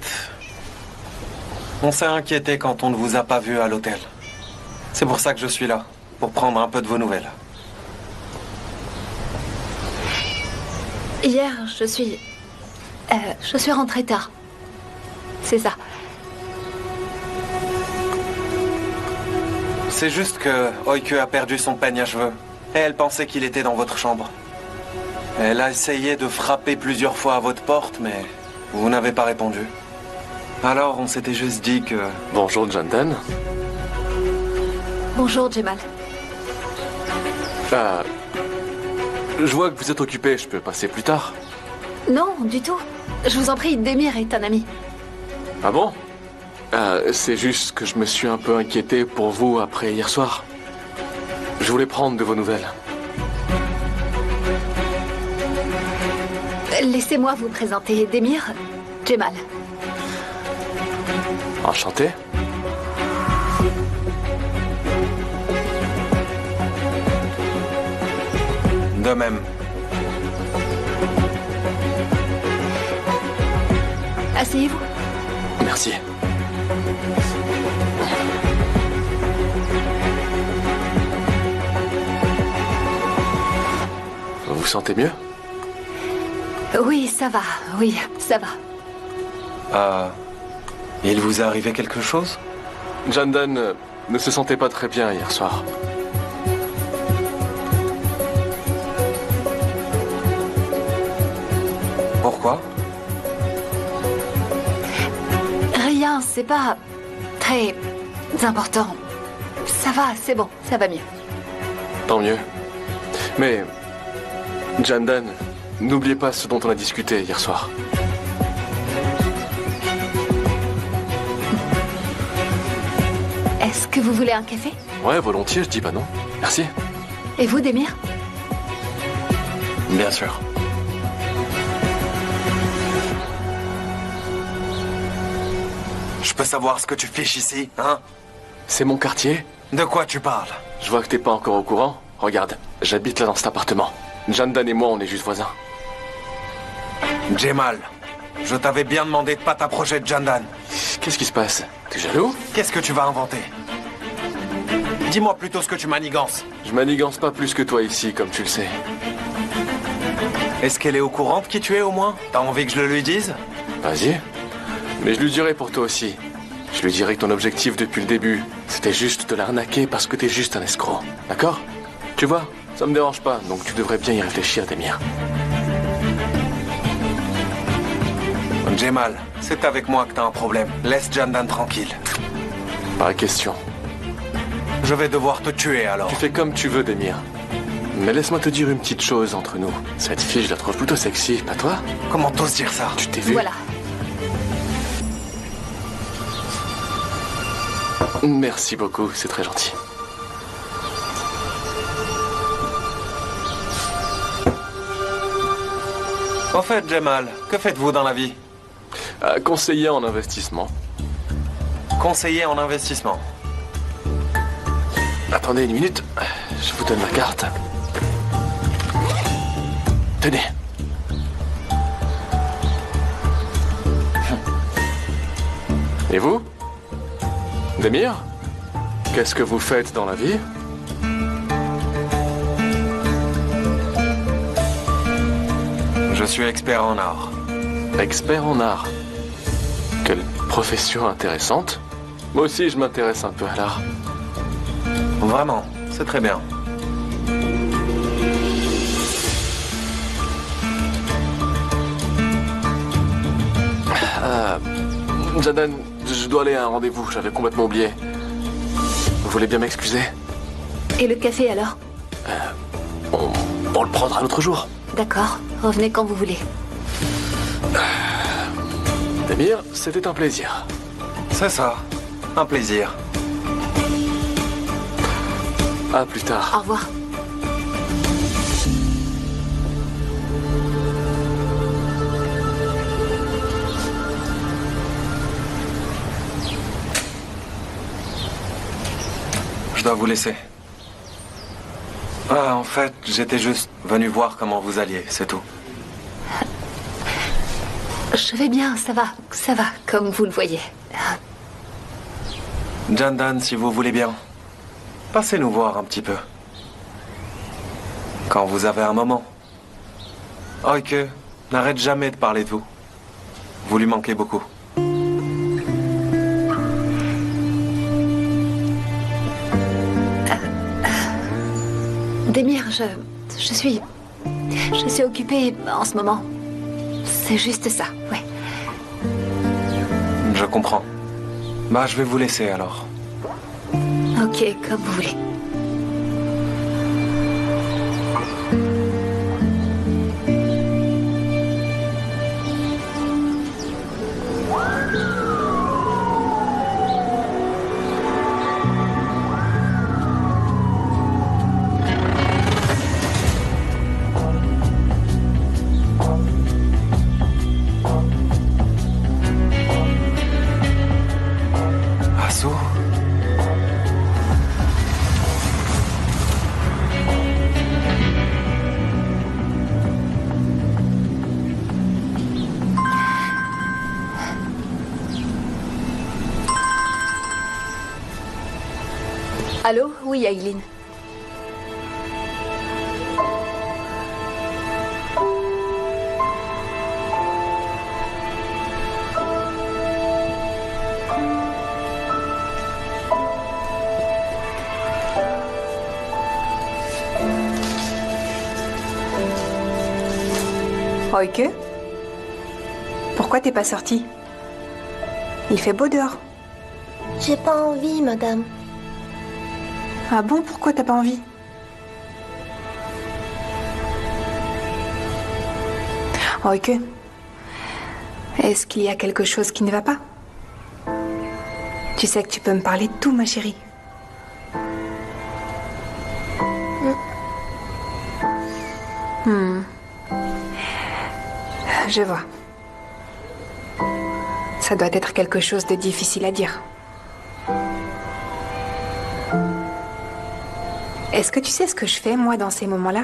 on s'est inquiété quand on ne vous a pas vu à l'hôtel. C'est pour ça que je suis là, pour prendre un peu de vos nouvelles. Hier, je suis rentrée tard. C'est ça. C'est juste que Oike a perdu son peigne à cheveux. Et elle pensait qu'il était dans votre chambre. Elle a essayé de frapper plusieurs fois à votre porte, mais vous n'avez pas répondu. Alors, on s'était juste dit que... Bonjour, Jandan. Bonjour, Jemal. Je vois que vous êtes occupé, je peux passer plus tard. Non, du tout. Je vous en prie, Demir est un ami. Ah bon? C'est juste que je me suis un peu inquiété pour vous après hier soir. Je voulais prendre de vos nouvelles. Laissez-moi vous présenter Demir, Jemal. Enchanté. De même. Asseyez-vous. Merci. Vous vous sentez mieux? Oui, ça va. Oui, ça va. Il vous est arrivé quelque chose? Jandan ne se sentait pas très bien hier soir. Pourquoi? Rien, c'est pas très important. Ça va, c'est bon, ça va mieux. Tant mieux. Mais, Jandan, n'oubliez pas ce dont on a discuté hier soir. Est-ce que vous voulez un café? Ouais, volontiers, je dis pas non. Merci. Et vous, Demir? Bien sûr. Je peux savoir ce que tu fiches ici, hein? C'est mon quartier. De quoi tu parles? Je vois que t'es pas encore au courant. Regarde, j'habite là dans cet appartement. Jandan et moi, on est juste voisins. Jemal, je t'avais bien demandé de pas t'approcher de Jandan. Qu'est-ce qui se passe? T'es jaloux? Qu'est-ce que tu vas inventer? Dis-moi plutôt ce que tu manigances. Je manigance pas plus que toi ici, comme tu le sais. Est-ce qu'elle est au courant de qui tu es au moins? T'as envie que je le lui dise? Vas-y. Mais je lui dirai pour toi aussi. Je lui dirai que ton objectif depuis le début, c'était juste de l'arnaquer parce que t'es juste un escroc. D'accord? Tu vois, ça me dérange pas, donc tu devrais bien y réfléchir, Demir. Jemal, c'est avec moi que t'as un problème. Laisse Jandan tranquille. Pas question. Je vais devoir te tuer alors. Tu fais comme tu veux, Demir. Mais laisse-moi te dire une petite chose entre nous. Cette fille, je la trouve plutôt sexy, pas toi? Comment t'oses dire ça? Tu t'es vu? Voilà. Merci beaucoup, c'est très gentil. Au fait, Jemal, que faites-vous dans la vie? Conseiller en investissement. Conseiller en investissement. Attendez une minute, je vous donne ma carte. Tenez. Et vous? Demir? Qu'est-ce que vous faites dans la vie? Je suis expert en art. Expert en art? Quelle profession intéressante. Moi aussi, je m'intéresse un peu à l'art. Vraiment, c'est très bien. Jandan, je dois aller à un rendez-vous, j'avais complètement oublié. Vous voulez bien m'excuser? Et le café alors? On le prendra l'autre jour. D'accord, revenez quand vous voulez. Demir, c'était un plaisir. C'est ça, un plaisir. À plus tard. Au revoir. Je dois vous laisser. Ah, en fait, j'étais juste venu voir comment vous alliez, c'est tout. Je vais bien, ça va, comme vous le voyez. Jandan, si vous voulez bien, passez nous voir un petit peu. Quand vous avez un moment. Oike, n'arrête jamais de parler de vous. Vous lui manquez beaucoup. Demir, je suis occupée en ce moment. C'est juste ça, ouais. Je comprends. Bah, je vais vous laisser alors. Ok, comme vous voulez. Allô? Oui, Aileen. Oike? Pourquoi t'es pas sortie? Il fait beau dehors. J'ai pas envie, madame. Ah bon, pourquoi t'as pas envie? Oike, est-ce qu'il y a quelque chose qui ne va pas? Tu sais que tu peux me parler de tout, ma chérie. Je vois. Ça doit être quelque chose de difficile à dire. Est-ce que tu sais ce que je fais, moi, dans ces moments-là?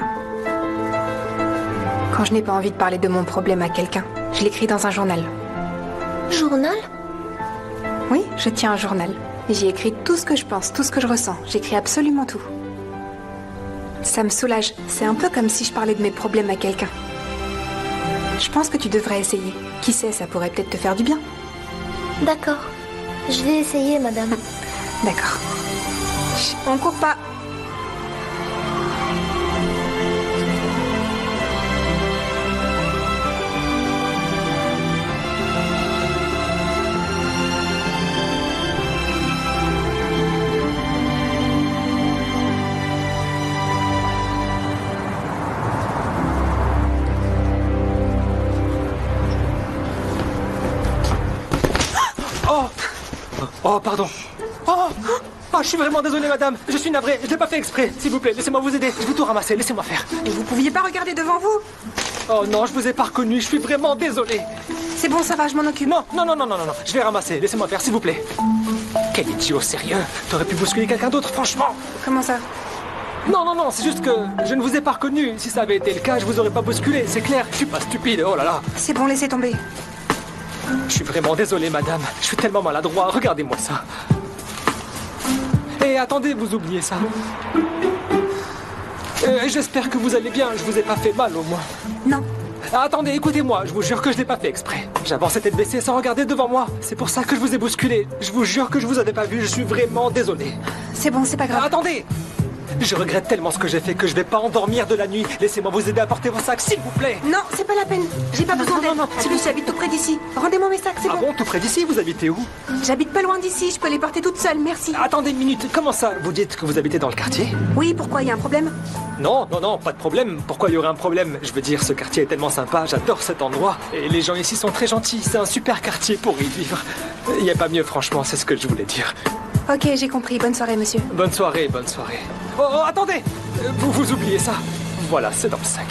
Quand je n'ai pas envie de parler de mon problème à quelqu'un, je l'écris dans un journal. Journal? Oui, je tiens un journal. J'y écris tout ce que je pense, tout ce que je ressens. J'écris absolument tout. Ça me soulage. C'est un peu comme si je parlais de mes problèmes à quelqu'un. Je pense que tu devrais essayer. Qui sait, ça pourrait peut-être te faire du bien. D'accord. Je vais essayer, madame. D'accord. Chut, on court pas. Oh, pardon. Oh, je suis vraiment désolé, madame. Je suis navré. Je l'ai pas fait exprès. S'il vous plaît, laissez-moi vous aider. Je vais tout ramasser. Laissez-moi faire. Et vous pouviez pas regarder devant vous? Oh non, je vous ai pas reconnu. Je suis vraiment désolé. C'est bon, ça va, je m'en occupe. Non. Je vais ramasser. Laissez-moi faire, s'il vous plaît. Quel idiot, sérieux. T'aurais pu bousculer quelqu'un d'autre, franchement. Comment ça? Non, c'est juste que je ne vous ai pas reconnu. Si ça avait été le cas, je vous aurais pas bousculé. C'est clair. Je suis pas stupide. Oh là là. C'est bon, laissez tomber. Je suis vraiment désolé, madame. Je suis tellement maladroit. Regardez-moi ça. Et attendez, vous oubliez ça. J'espère que vous allez bien. Je vous ai pas fait mal, au moins. Non. Attendez, écoutez-moi. Je vous jure que je l'ai pas fait exprès. J'avance tête baissée sans regarder devant moi. C'est pour ça que je vous ai bousculé. Je vous jure que je vous avais pas vu. Je suis vraiment désolé. C'est bon, c'est pas grave. Attendez. Je regrette tellement ce que j'ai fait que je vais pas endormir de la nuit. Laissez-moi vous aider à porter vos sacs, s'il vous plaît. Non, c'est pas la peine. J'ai pas besoin d'aide. Celui-ci habite tout près d'ici. Rendez-moi mes sacs, c'est bon. Ah bon, tout près d'ici? Vous habitez où? J'habite pas loin d'ici. Je peux les porter toute seule, merci. Attendez une minute. Comment ça? Vous dites que vous habitez dans le quartier? Oui, pourquoi? Il y a un problème? Non, pas de problème. Pourquoi il y aurait un problème? Je veux dire, ce quartier est tellement sympa. J'adore cet endroit. Et les gens ici sont très gentils. C'est un super quartier pour y vivre. Il n'y a pas mieux, franchement. C'est ce que je voulais dire. Ok, j'ai compris. Bonne soirée, monsieur. Bonne soirée. Oh, attendez! Vous oubliez ça. Voilà, c'est dans le sac.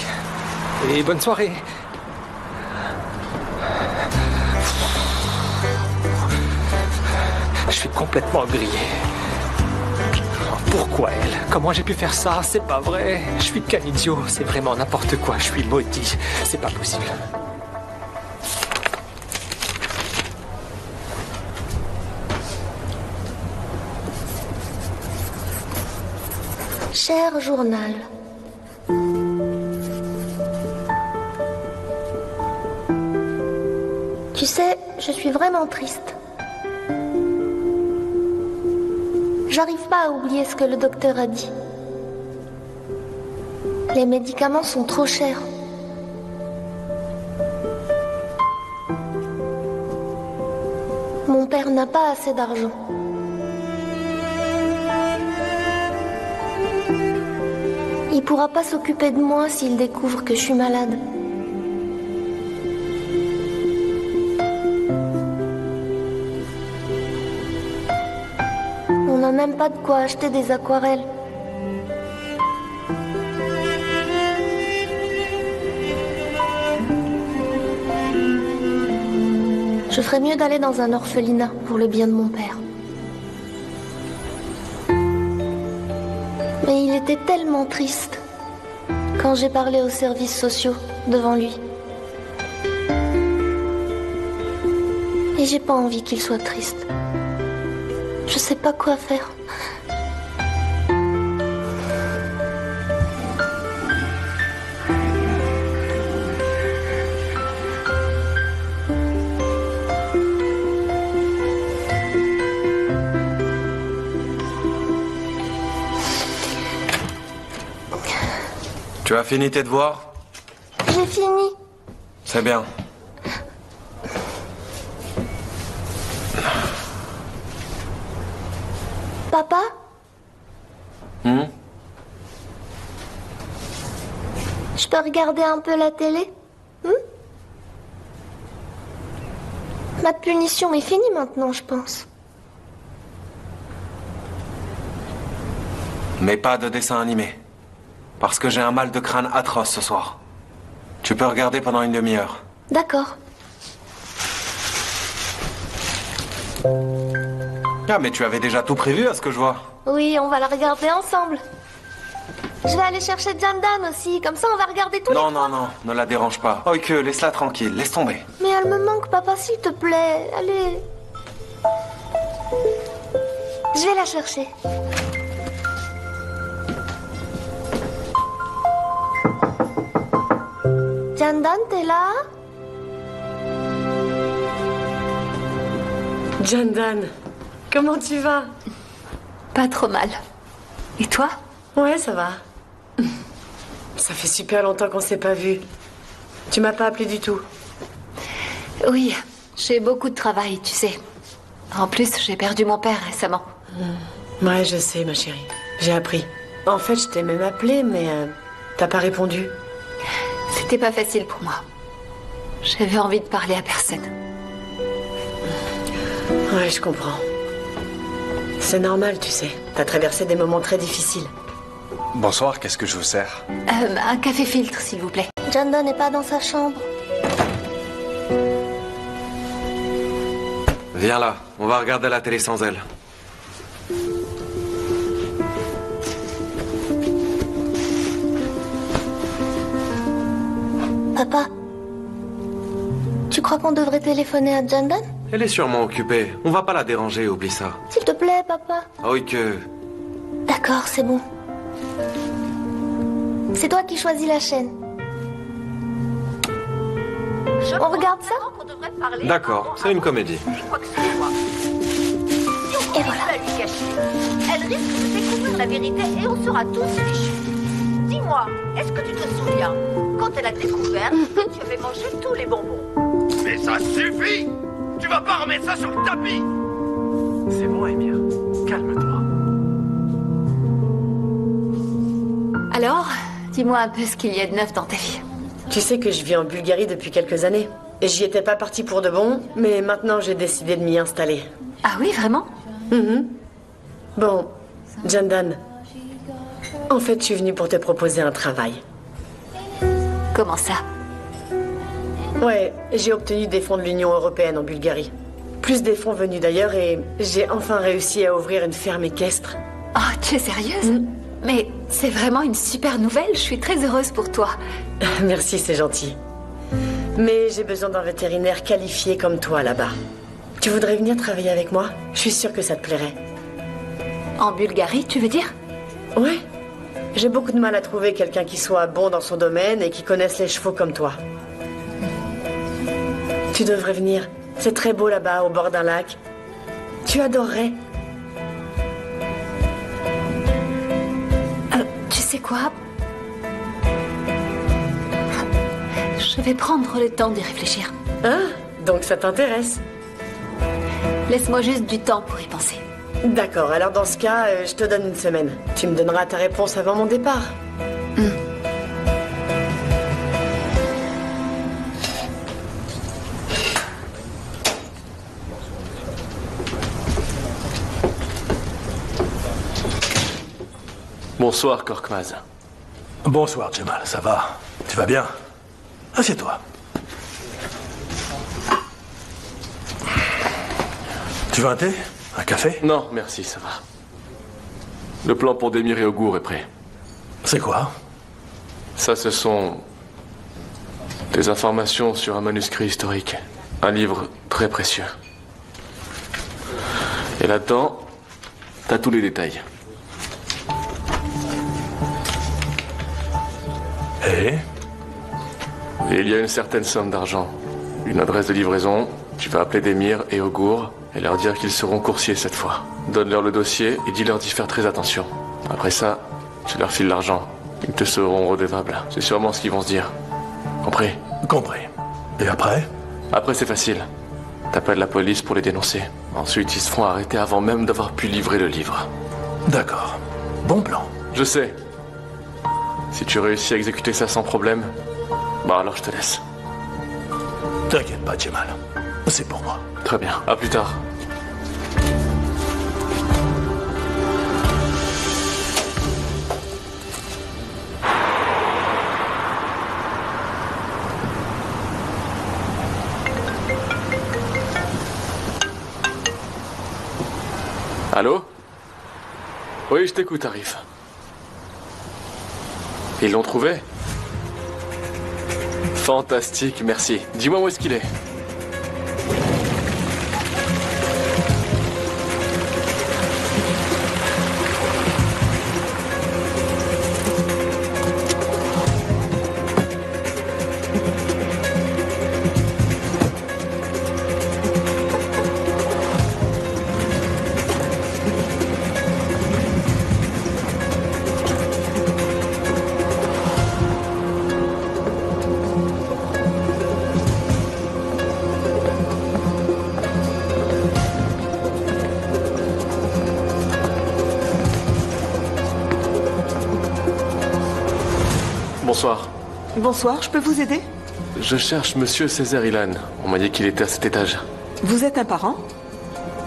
Et bonne soirée. Je suis complètement grillé. Pourquoi elle? Comment j'ai pu faire ça? C'est pas vrai. Je suis qu'un idiot. C'est vraiment n'importe quoi. Je suis maudit. C'est pas possible. Cher journal. Tu sais, je suis vraiment triste. J'arrive pas à oublier ce que le docteur a dit. Les médicaments sont trop chers. Mon père n'a pas assez d'argent. Il pourra pas s'occuper de moi s'il découvre que je suis malade. On n'a même pas de quoi acheter des aquarelles. Je ferais mieux d'aller dans un orphelinat pour le bien de mon père. Mais il était tellement triste quand j'ai parlé aux services sociaux devant lui. Et j'ai pas envie qu'il soit triste. Je sais pas quoi faire. Tu as fini tes devoirs? J'ai fini. C'est bien. Papa? Je peux regarder un peu la télé? Ma punition est finie maintenant, je pense. Mais pas de dessin animé. Parce que j'ai un mal de crâne atroce ce soir. Tu peux regarder pendant une demi-heure. D'accord. Ah, mais tu avais déjà tout prévu à ce que je vois. Oui, on va la regarder ensemble. Je vais aller chercher Jandan aussi, comme ça on va regarder tous les trois. Non, ne la dérange pas. Ok, laisse-la tranquille, laisse tomber. Mais elle me manque, papa, s'il te plaît. Allez. Je vais la chercher. Jandan, t'es là? Jandan, comment tu vas? Pas trop mal. Et toi? Ouais, ça va. Ça fait super longtemps qu'on s'est pas vus. Tu m'as pas appelé du tout. Oui, j'ai beaucoup de travail, tu sais. En plus, j'ai perdu mon père récemment. Ouais, je sais, ma chérie. J'ai appris. En fait, je t'ai même appelé, mais t'as pas répondu. C'était pas facile pour moi. J'avais envie de parler à personne. Ouais, je comprends. C'est normal, tu sais. T'as traversé des moments très difficiles. Bonsoir, qu'est-ce que je vous sers? Un café filtre, s'il vous plaît. Jandan n'est pas dans sa chambre. Viens là, on va regarder la télé sans elle. Papa, tu crois qu'on devrait téléphoner à Jandan? Elle est sûrement occupée. On va pas la déranger, oublie ça. S'il te plaît, papa. Ok. D'accord, c'est bon. C'est toi qui choisis la chaîne. On regarde ça? D'accord, c'est une comédie. Et voilà. Elle risque de découvrir la vérité et on sera tous fichus. Dis-moi, est-ce que tu te souviens quand elle a découvert que tu avais mangé tous les bonbons? Mais ça suffit! Tu vas pas remettre ça sur le tapis! C'est bon, Emir. Calme-toi. Alors, dis-moi un peu ce qu'il y a de neuf dans ta vie. Tu sais que je vis en Bulgarie depuis quelques années. Et j'y étais pas partie pour de bon, mais maintenant j'ai décidé de m'y installer. Ah oui, vraiment? Bon, Jandan, en fait, je suis venue pour te proposer un travail. Comment ça? Ouais, j'ai obtenu des fonds de l'Union européenne en Bulgarie. Plus des fonds venus d'ailleurs et j'ai enfin réussi à ouvrir une ferme équestre. Oh, tu es sérieuse? Mais c'est vraiment une super nouvelle, je suis très heureuse pour toi. Merci, c'est gentil. Mais j'ai besoin d'un vétérinaire qualifié comme toi là-bas. Tu voudrais venir travailler avec moi? Je suis sûre que ça te plairait. En Bulgarie, tu veux dire? Ouais. J'ai beaucoup de mal à trouver quelqu'un qui soit bon dans son domaine et qui connaisse les chevaux comme toi. Tu devrais venir. C'est très beau là-bas, au bord d'un lac. Tu adorerais. Tu sais quoi? Je vais prendre le temps d'y réfléchir. Ah, donc ça t'intéresse? Laisse-moi juste du temps pour y penser. D'accord, alors dans ce cas, je te donne une semaine. Tu me donneras ta réponse avant mon départ. Bonsoir, Korkmaz. Bonsoir, Jamal, ça va? Tu vas bien? Assieds-toi. Tu veux un thé? Un café? Non, merci, ça va. Le plan pour Demir et Ogour est prêt. C'est quoi? Ça, ce sont des informations sur un manuscrit historique. Un livre très précieux. Et là-dedans, t'as tous les détails. Et il y a une certaine somme d'argent. Une adresse de livraison. Tu vas appeler Demir et Ogour et leur dire qu'ils seront coursiers cette fois. Donne-leur le dossier et dis-leur d'y faire très attention. Après ça, tu leur files l'argent. Ils te seront redevables. C'est sûrement ce qu'ils vont se dire. Compris? Compris. Et après? Après, c'est facile. T'appelles la police pour les dénoncer. Ensuite, ils se font arrêter avant même d'avoir pu livrer le livre. D'accord. Bon plan. Je sais. Si tu réussis à exécuter ça sans problème, bah alors je te laisse. T'inquiète pas, Jamal. C'est pour moi. Très bien. À plus tard. Allô? Oui, je t'écoute, Arif. Ils l'ont trouvé? Fantastique, merci. Dis-moi où est-ce qu'il est. Bonsoir. Bonsoir, je peux vous aider? Je cherche Monsieur Césaire Ilan. On m'a dit qu'il était à cet étage. Vous êtes un parent?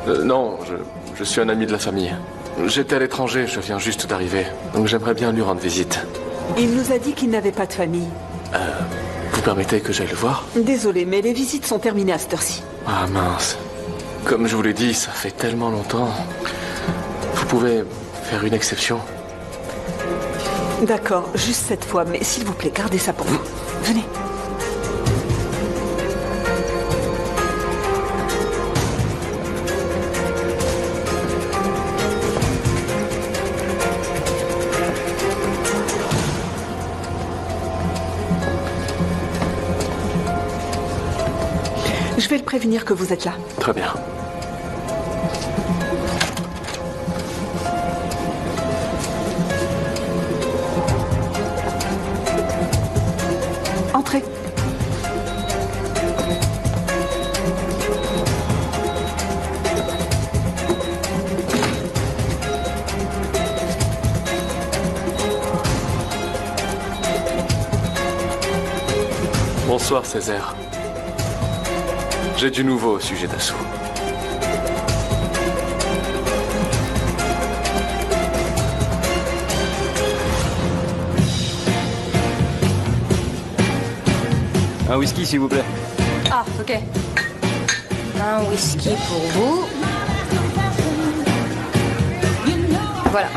Non, je suis un ami de la famille. J'étais à l'étranger, je viens juste d'arriver. Donc j'aimerais bien lui rendre visite. Il nous a dit qu'il n'avait pas de famille. Vous permettez que j'aille le voir? Désolé, mais les visites sont terminées à cette heure-ci. Ah mince. Comme je vous l'ai dit, ça fait tellement longtemps. Vous pouvez faire une exception? D'accord, juste cette fois, mais s'il vous plaît, gardez ça pour vous. Venez. Je vais le prévenir que vous êtes là. Très bien. Entrez. Bonsoir, Césaire. J'ai du nouveau au sujet d'Assou. Un whisky, s'il vous plaît. Ah, ok. Un whisky pour vous. Voilà.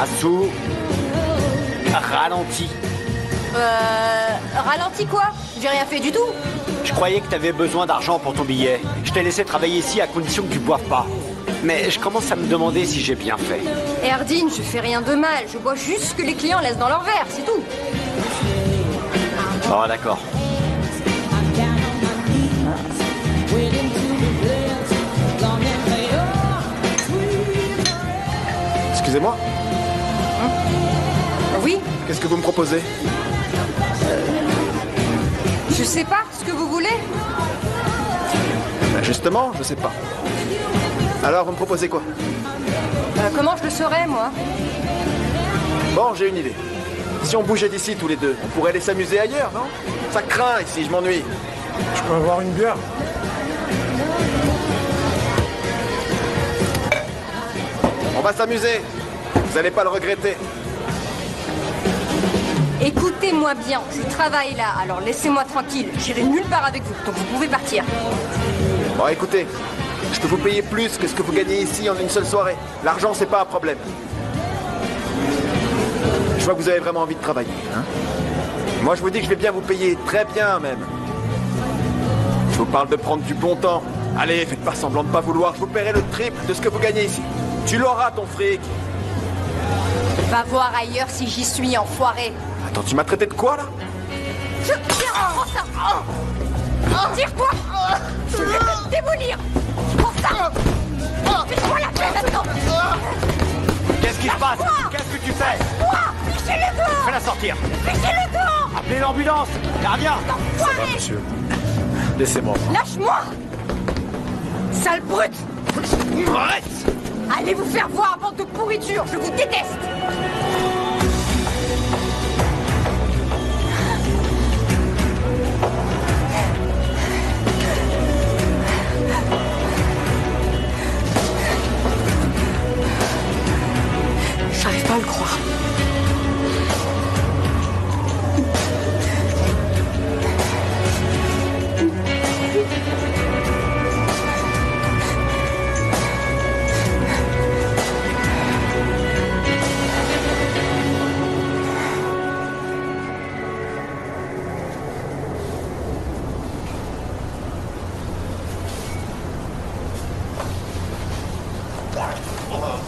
Assou, ralenti. Ralenti quoi? J'ai rien fait du tout. Je croyais que t'avais besoin d'argent pour ton billet. Je t'ai laissé travailler ici à condition que tu boives pas. Mais je commence à me demander si j'ai bien fait. Et Ardine, je fais rien de mal. Je bois juste ce que les clients laissent dans leur verre, c'est tout. Oh, d'accord. Excusez-moi? Oui? Qu'est-ce que vous me proposez? Je sais pas ce que vous voulez. Ben justement, je sais pas. Alors, vous me proposez quoi? Comment je le saurais, moi? Bon, j'ai une idée. Si on bougeait d'ici tous les deux, on pourrait aller s'amuser ailleurs, non? Ça craint ici, je m'ennuie. Je peux avoir une bière? On va s'amuser. Vous allez pas le regretter. Écoutez-moi bien, je travaille là, alors laissez-moi tranquille. J'irai nulle part avec vous, donc vous pouvez partir. Bon, écoutez, je peux vous payer plus que ce que vous gagnez ici en une seule soirée. L'argent, c'est pas un problème. Je vois que vous avez vraiment envie de travailler, hein? Moi, je vous dis que je vais bien vous payer, très bien même. Je vous parle de prendre du bon temps. Allez, faites pas semblant de pas vouloir, je vous paierai le triple de ce que vous gagnez ici. Tu l'auras, ton fric. Va voir ailleurs si j'y suis, enfoiré. Attends, tu m'as traité de quoi, là? Prends ça. Tire-toi. Je vais te démolir. Prends ça. Fais-moi la paix maintenant. Qu'est-ce qui se passe? Qu'est-ce que tu fais? Quoi? Fichez-le dehors. Fais-la sortir. Fichez-le dehors. Appelez l'ambulance. Gardien. Ça va, monsieur. Laissez-moi. Lâche-moi. Sale brute. Arrête. Allez vous faire voir, bande de pourriture. Je vous déteste. J'arrive pas à le croire.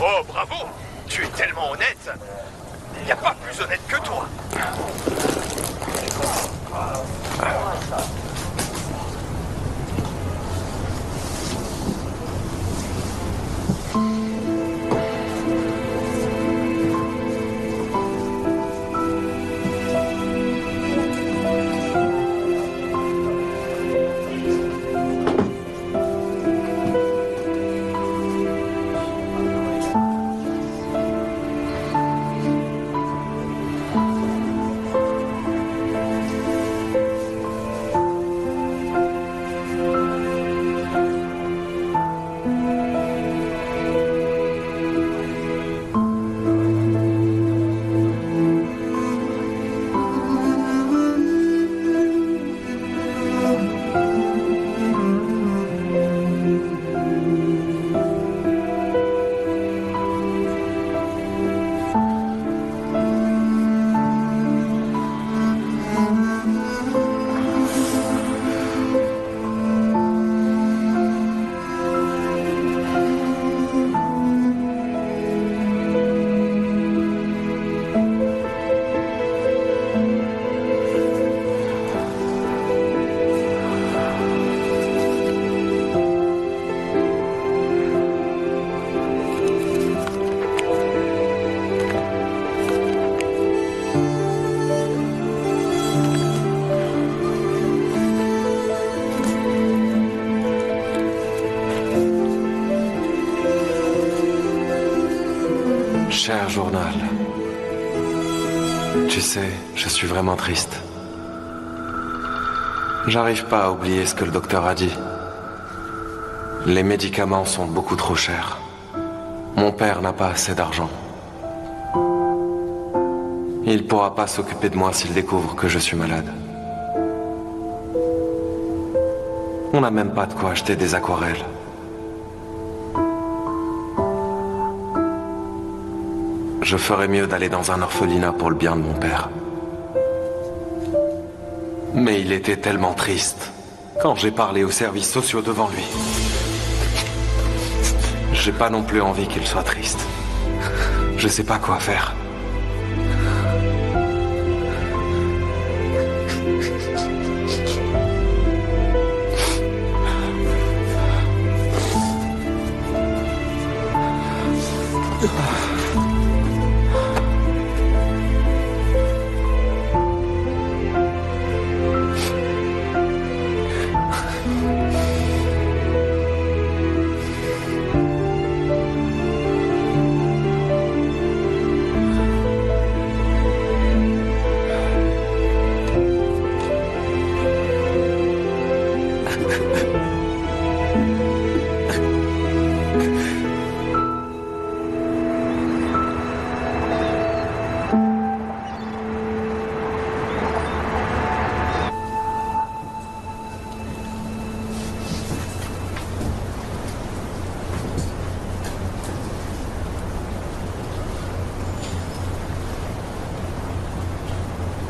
Oh, bravo! Tu es tellement honnête! Y a pas plus honnête que toi! Cher journal, tu sais, je suis vraiment triste. J'arrive pas à oublier ce que le docteur a dit. Les médicaments sont beaucoup trop chers. Mon père n'a pas assez d'argent. Il pourra pas s'occuper de moi s'il découvre que je suis malade. On n'a même pas de quoi acheter des aquarelles. Je ferais mieux d'aller dans un orphelinat pour le bien de mon père. Mais il était tellement triste quand j'ai parlé aux services sociaux devant lui. J'ai pas non plus envie qu'il soit triste. Je sais pas quoi faire.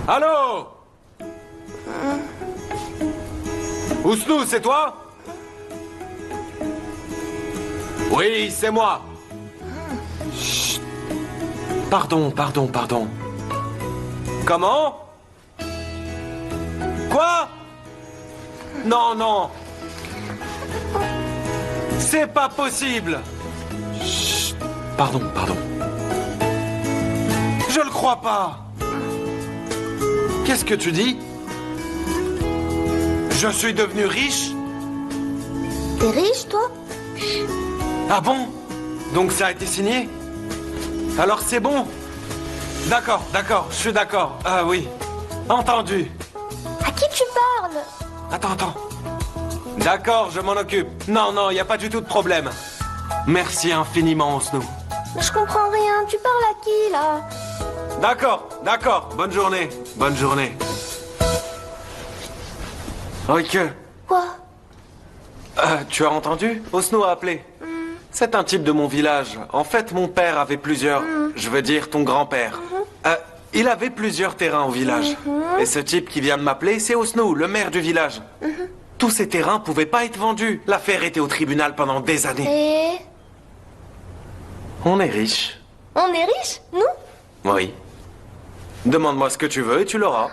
Allô? Ousnou, c'est toi? Oui, c'est moi. Chut. Pardon. Comment? Quoi? Non, non. C'est pas possible. Chut. Pardon. Je le crois pas. Qu'est-ce que tu dis? Je suis devenu riche? T'es riche, toi? Ah bon? Donc ça a été signé? Alors c'est bon? D'accord, je suis d'accord. Ah oui. Entendu. À qui tu parles? Attends. D'accord, je m'en occupe. Non, il n'y a pas du tout de problème. Merci infiniment, Snow. Mais je comprends rien. Tu parles à qui, là? D'accord. Bonne journée. Ok. Quoi? Tu as entendu? Osno a appelé. C'est un type de mon village. En fait, mon père avait plusieurs... Je veux dire, ton grand-père. Il avait plusieurs terrains au village. Et ce type qui vient de m'appeler, c'est Osno, le maire du village. Tous ces terrains pouvaient pas être vendus. L'affaire était au tribunal pendant des années. Et... On est riche. On est riches, nous? Oui. Demande-moi ce que tu veux et tu l'auras.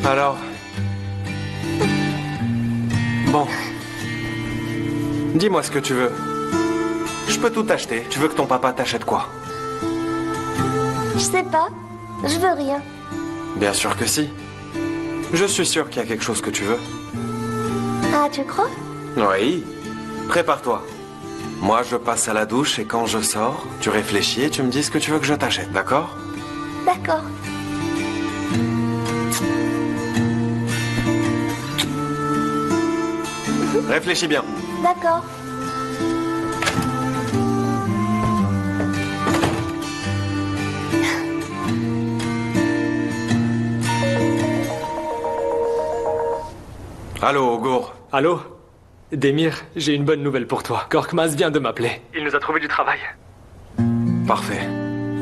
Alors... Bon. Dis-moi ce que tu veux. Je peux tout acheter. Tu veux que ton papa t'achète quoi? Je sais pas. Je veux rien. Bien sûr que si. Je suis sûr qu'il y a quelque chose que tu veux. Ah, tu crois? Oui. Prépare-toi. Moi, je passe à la douche et quand je sors, tu réfléchis et tu me dis ce que tu veux que je t'achète, d'accord? D'accord. Réfléchis bien. D'accord. Allô, Ogour. Allô? Demir, j'ai une bonne nouvelle pour toi. Korkmaz vient de m'appeler. Il nous a trouvé du travail. Parfait.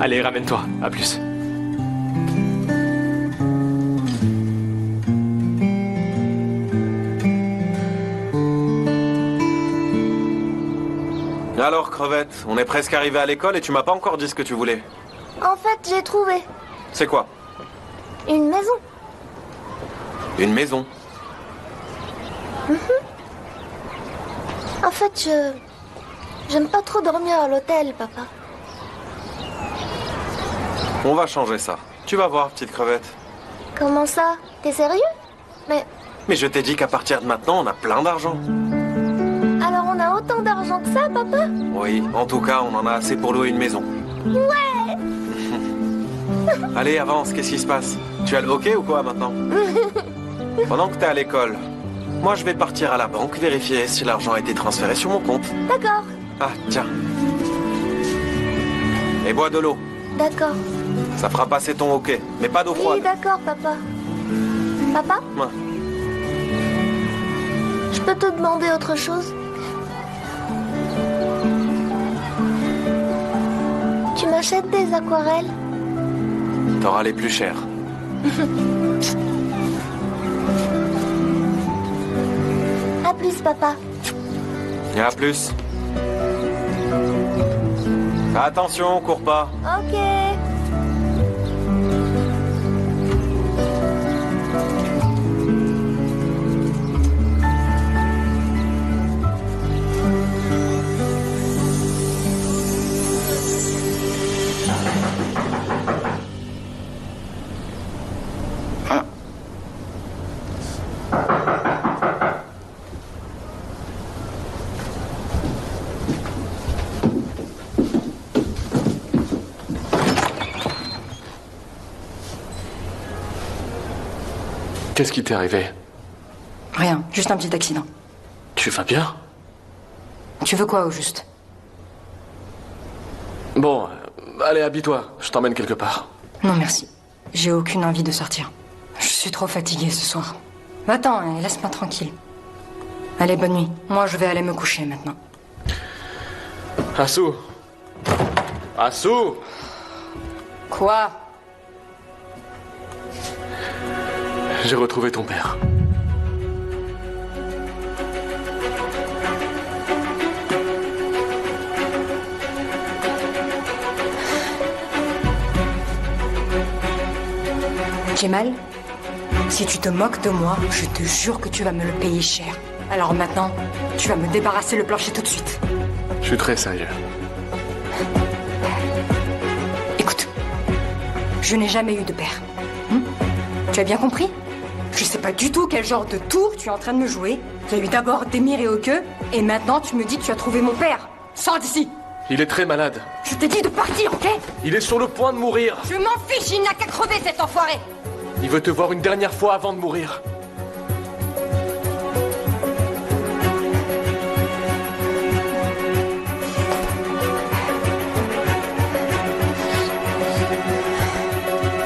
Allez, ramène-toi. À plus. Alors, crevette, on est presque arrivé à l'école et tu m'as pas encore dit ce que tu voulais. En fait, j'ai trouvé C'est quoi? une maison. Une maison. En fait, j'aime pas trop dormir à l'hôtel, papa. On va changer ça. Tu vas voir, petite crevette. Comment ça? T'es sérieux? Mais je t'ai dit qu'à partir de maintenant, on a plein d'argent. Alors on a autant d'argent que ça, papa? Oui, en tout cas, on en a assez pour louer une maison. Ouais. Allez, avance, qu'est-ce qui se passe? Tu as le hockey ou quoi maintenant? Pendant que t'es à l'école, moi je vais partir à la banque vérifier si l'argent a été transféré sur mon compte. D'accord. Ah, tiens. Et bois de l'eau. D'accord. Ça fera passer ton hockey, mais pas d'eau froide. Oui, d'accord, papa. Papa? Ouais. Je peux te demander autre chose? Tu m'achètes des aquarelles? T'auras les plus chers. À plus, papa. Et à plus. Attention, cours pas. Ok. Qu'est-ce qui t'est arrivé? Rien, juste un petit accident. Tu vas bien? Tu veux quoi au juste? Bon, allez, habille-toi. Je t'emmène quelque part. Non, merci. J'ai aucune envie de sortir. Je suis trop fatiguée ce soir. Va-t'en et laisse-moi tranquille. Allez, bonne nuit. Moi, je vais aller me coucher maintenant. Assou! Assou! Quoi? J'ai retrouvé ton père. Jemal, si tu te moques de moi, je te jure que tu vas me le payer cher. Alors maintenant, tu vas me débarrasser le plancher tout de suite. Je suis très sérieux. Écoute, je n'ai jamais eu de père. Tu as bien compris? Je sais pas du tout quel genre de tour tu es en train de me jouer. Il y a eu d'abord Demir et Oke, et maintenant tu me dis que tu as trouvé mon père. Sors d'ici! Il est très malade. Je t'ai dit de partir, ok? Il est sur le point de mourir. Je m'en fiche, il n'a qu'à crever cet enfoiré! Il veut te voir une dernière fois avant de mourir.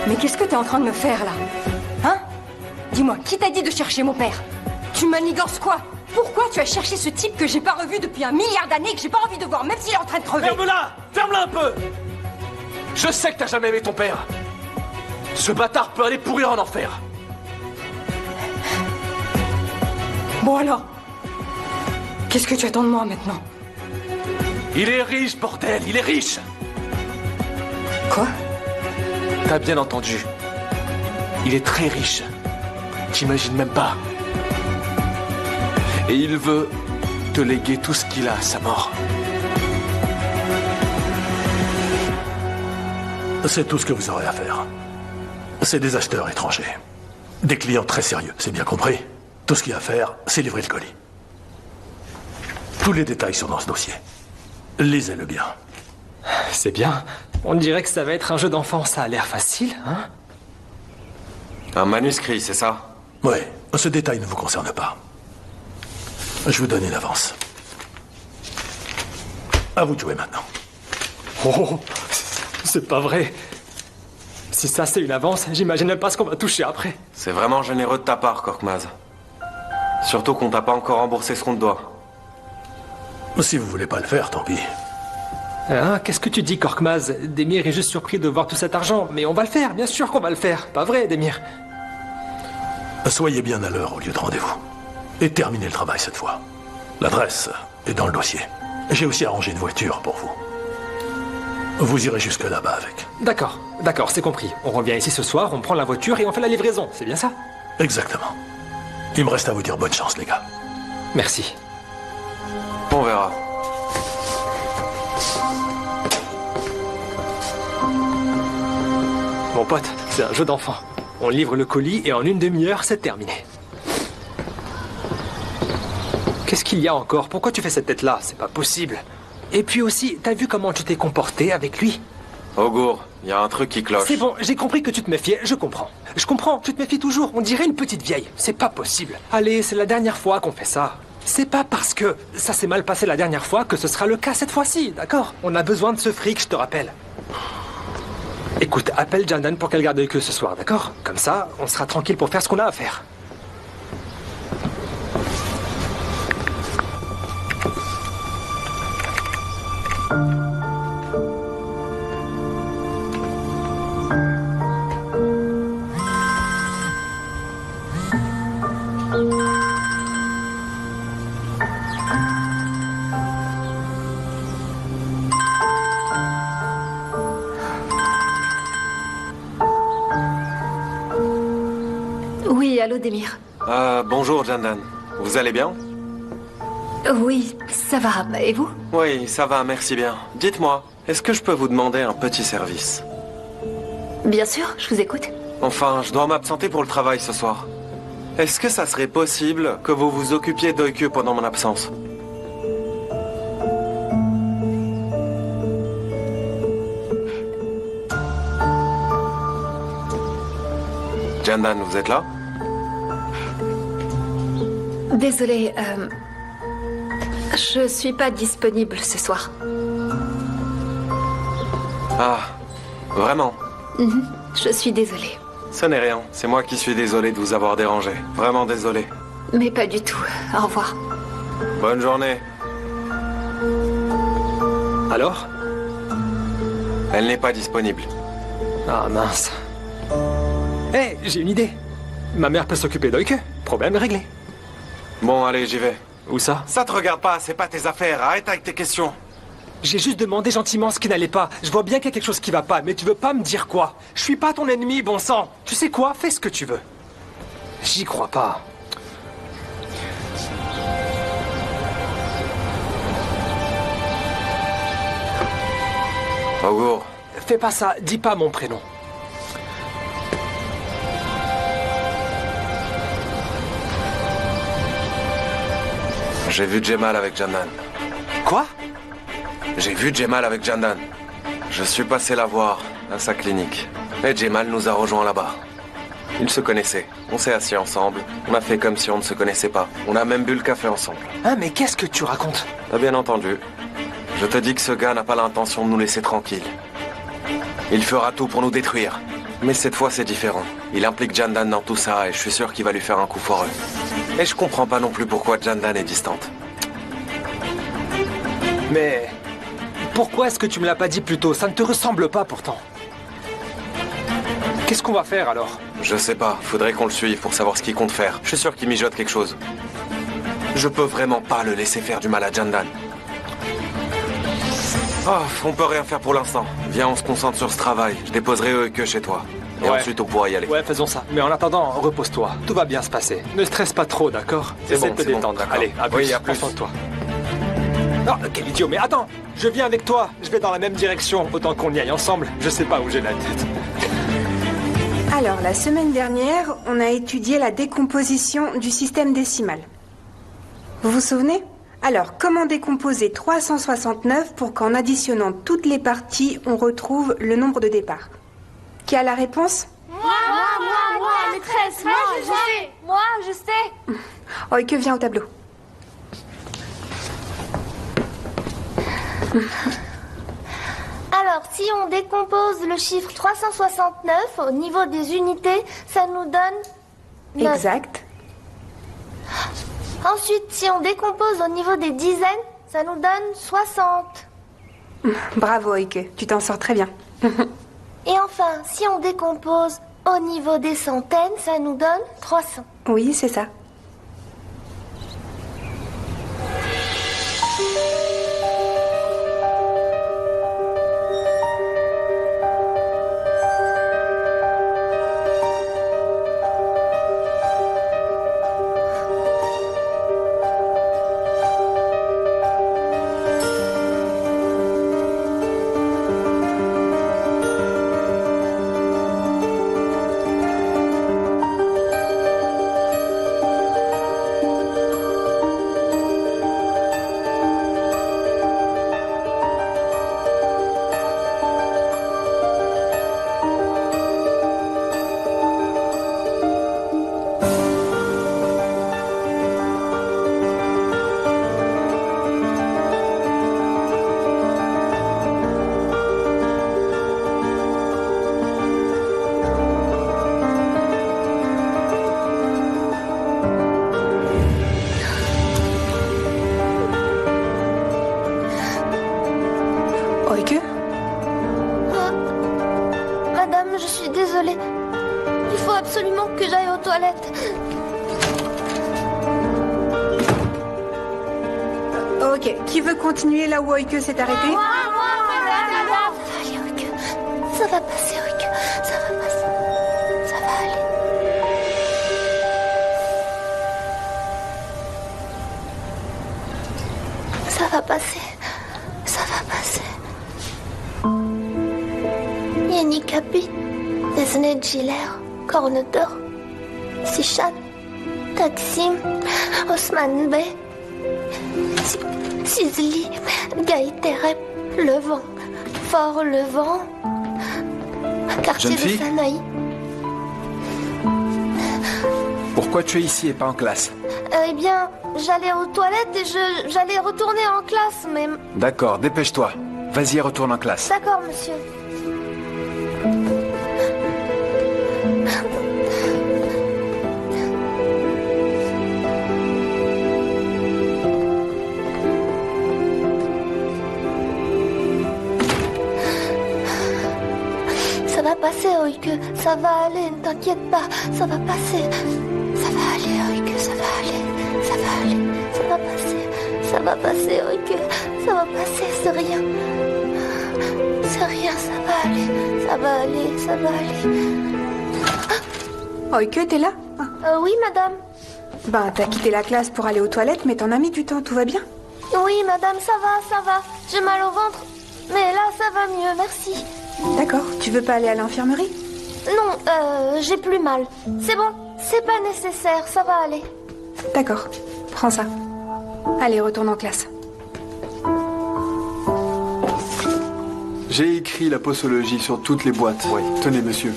Mais qu'est-ce que t'es en train de me faire là? Hein? Dis-moi, qui t'a dit de chercher mon père? Tu manigances quoi? Pourquoi tu as cherché ce type que j'ai pas revu depuis 1 milliard d'années et que j'ai pas envie de voir, même s'il est en train de crever? Ferme-la! Ferme-la un peu! Je sais que t'as jamais aimé ton père. Ce bâtard peut aller pourrir en enfer. Bon alors, qu'est-ce que tu attends de moi maintenant? Il est riche, bordel, il est riche! Quoi? T'as bien entendu. Il est très riche. T'imagines même pas. Et il veut te léguer tout ce qu'il a à sa mort. C'est tout ce que vous aurez à faire. C'est des acheteurs étrangers. Des clients très sérieux, c'est bien compris. Tout ce qu'il y a à faire, c'est livrer le colis. Tous les détails sont dans ce dossier. Lisez-le bien. C'est bien. On dirait que ça va être un jeu d'enfant, ça a l'air facile, hein? Un manuscrit, c'est ça? Oui, ce détail ne vous concerne pas. Je vous donne une avance. À vous de jouer maintenant. Oh, c'est pas vrai. Si ça c'est une avance, j'imagine même pas ce qu'on va toucher après. C'est vraiment généreux de ta part, Korkmaz. Surtout qu'on t'a pas encore remboursé ce qu'on te doit. Si vous voulez pas le faire, tant pis. Hein, qu'est-ce que tu dis, Korkmaz? Demir est juste surpris de voir tout cet argent, mais on va le faire, bien sûr qu'on va le faire. Pas vrai, Demir? Soyez bien à l'heure au lieu de rendez-vous. Et terminez le travail cette fois. L'adresse est dans le dossier. J'ai aussi arrangé une voiture pour vous. Vous irez jusque là-bas avec. D'accord, d'accord, c'est compris. On revient ici ce soir, on prend la voiture et on fait la livraison, c'est bien ça? Exactement. Il me reste à vous dire bonne chance, les gars. Merci. On verra. Mon pote, c'est un jeu d'enfant. On livre le colis et en 1 demi-heure, c'est terminé. Qu'est-ce qu'il y a encore? Pourquoi tu fais cette tête-là? C'est pas possible. Et puis aussi, t'as vu comment tu t'es comporté avec lui? Augour, il y a un truc qui cloche. C'est bon, j'ai compris que tu te méfiais, je comprends. Je comprends, tu te méfies toujours, on dirait une petite vieille. C'est pas possible. Allez, c'est la dernière fois qu'on fait ça. C'est pas parce que ça s'est mal passé la dernière fois que ce sera le cas cette fois-ci, d'accord? On a besoin de ce fric, je te rappelle. Écoute, appelle Jandan pour qu'elle garde que ce soir, d'accord? Comme ça, on sera tranquille pour faire ce qu'on a à faire. Oui, allô, Demir. Bonjour, Jandan. Vous allez bien? Oui, ça va. Et vous? Oui, ça va, merci bien. Dites-moi, est-ce que je peux vous demander un petit service? Bien sûr, je vous écoute. Enfin, je dois m'absenter pour le travail ce soir. Est-ce que ça serait possible que vous vous occupiez d'Oike pendant mon absence? Jandan, vous êtes là? Désolée, je suis pas disponible ce soir. Ah, vraiment? Je suis désolée. Ce n'est rien, c'est moi qui suis désolé de vous avoir dérangé. Vraiment désolé. Mais pas du tout. Au revoir. Bonne journée. Alors? Elle n'est pas disponible. Ah mince. Hé, j'ai une idée. Ma mère peut s'occuper d'Oike. Problème réglé. Bon, allez, j'y vais. Où ça? Ça te regarde pas, c'est pas tes affaires. Arrête avec tes questions. J'ai juste demandé gentiment ce qui n'allait pas. Je vois bien qu'il y a quelque chose qui va pas, mais tu veux pas me dire quoi? Je suis pas ton ennemi, bon sang. Tu sais quoi? Fais ce que tu veux. J'y crois pas. Augur. Fais pas ça, dis pas mon prénom. J'ai vu Jemal avec Jandan. Quoi? J'ai vu Jemal avec Jandan. Je suis passé la voir à sa clinique. Et Jemal nous a rejoints là-bas. Ils se connaissaient. On s'est assis ensemble. On a fait comme si on ne se connaissait pas. On a même bu le café ensemble. Ah, mais qu'est-ce que tu racontes? T'as bien entendu. Je te dis que ce gars n'a pas l'intention de nous laisser tranquilles. Il fera tout pour nous détruire. Mais cette fois, c'est différent. Il implique Jandan dans tout ça et je suis sûr qu'il va lui faire un coup foireux. Et je comprends pas non plus pourquoi Jandan est distante. Mais pourquoi est-ce que tu me l'as pas dit plus tôt? Ça ne te ressemble pas pourtant. Qu'est-ce qu'on va faire alors? Je sais pas, faudrait qu'on le suive pour savoir ce qu'il compte faire. Je suis sûr qu'il mijote quelque chose. Je peux vraiment pas le laisser faire du mal à Jandan. Oh, on peut rien faire pour l'instant. Viens, on se concentre sur ce travail. Je déposerai Euike chez toi. Et ensuite, on pourra y aller. Ouais, faisons ça. Mais en attendant, repose-toi. Tout va bien se passer. Ne stresse pas trop, d'accord? Essaie de te détendre. Allez, à plus. Oui, à plus. Concentre-toi. Oh, quel idiot. Mais attends, je viens avec toi. Je vais dans la même direction. Autant qu'on y aille ensemble. Je sais pas où j'ai la tête. Alors, la semaine dernière, on a étudié la décomposition du système décimal. Vous vous souvenez? Alors, comment décomposer 369 pour qu'en additionnant toutes les parties, on retrouve le nombre de départ? Qui a la réponse? Moi, maîtresse, moi, je sais. Euike, viens au tableau. Alors, si on décompose le chiffre 369 au niveau des unités, ça nous donne... 9. Exact. Ensuite, si on décompose au niveau des dizaines, ça nous donne 60. Bravo, Euike, tu t'en sors très bien. Et enfin, si on décompose au niveau des centaines, ça nous donne 300. Oui, c'est ça. Madame, je suis désolée. Il faut absolument que j'aille aux toilettes. Ok, qui veut continuer là où Euike s'est arrêté? Moi. Allez, Euike. Ça va passer, Euike. Ça va passer. Ça va aller. Ça va passer. Ça va passer. Yeni Kapi, Esneciler, Cornedor, Sichan, Taksim, Osman Bey, Sizli, Gaïterep, Le Vent, Fort Le Vent, quartier Jeune de fille Sanaï. Pourquoi tu es ici et pas en classe? Eh bien, j'allais aux toilettes et j'allais retourner en classe, mais... D'accord, dépêche-toi. Vas-y, retourne en classe. D'accord, monsieur. Ça va passer, Euike. Ça va aller, ne t'inquiète pas. Ça va passer. Ça va aller, Euike, ça va aller. Ça va aller. Ça va passer. Ça Ça va passer, ok. Ça va passer, c'est rien. C'est rien, ça va aller. Ça va aller, ça va aller. Oike, t'es là? Oui, madame. Ben, t'as quitté la classe pour aller aux toilettes, mais t'en as mis du temps, tout va bien? Oui, madame, ça va, ça va. J'ai mal au ventre. Mais là, ça va mieux, merci. D'accord, tu veux pas aller à l'infirmerie? Non, j'ai plus mal. C'est bon, c'est pas nécessaire, ça va aller. D'accord, prends ça. Allez, retourne en classe. J'ai écrit la posologie sur toutes les boîtes. Oui. Tenez, monsieur.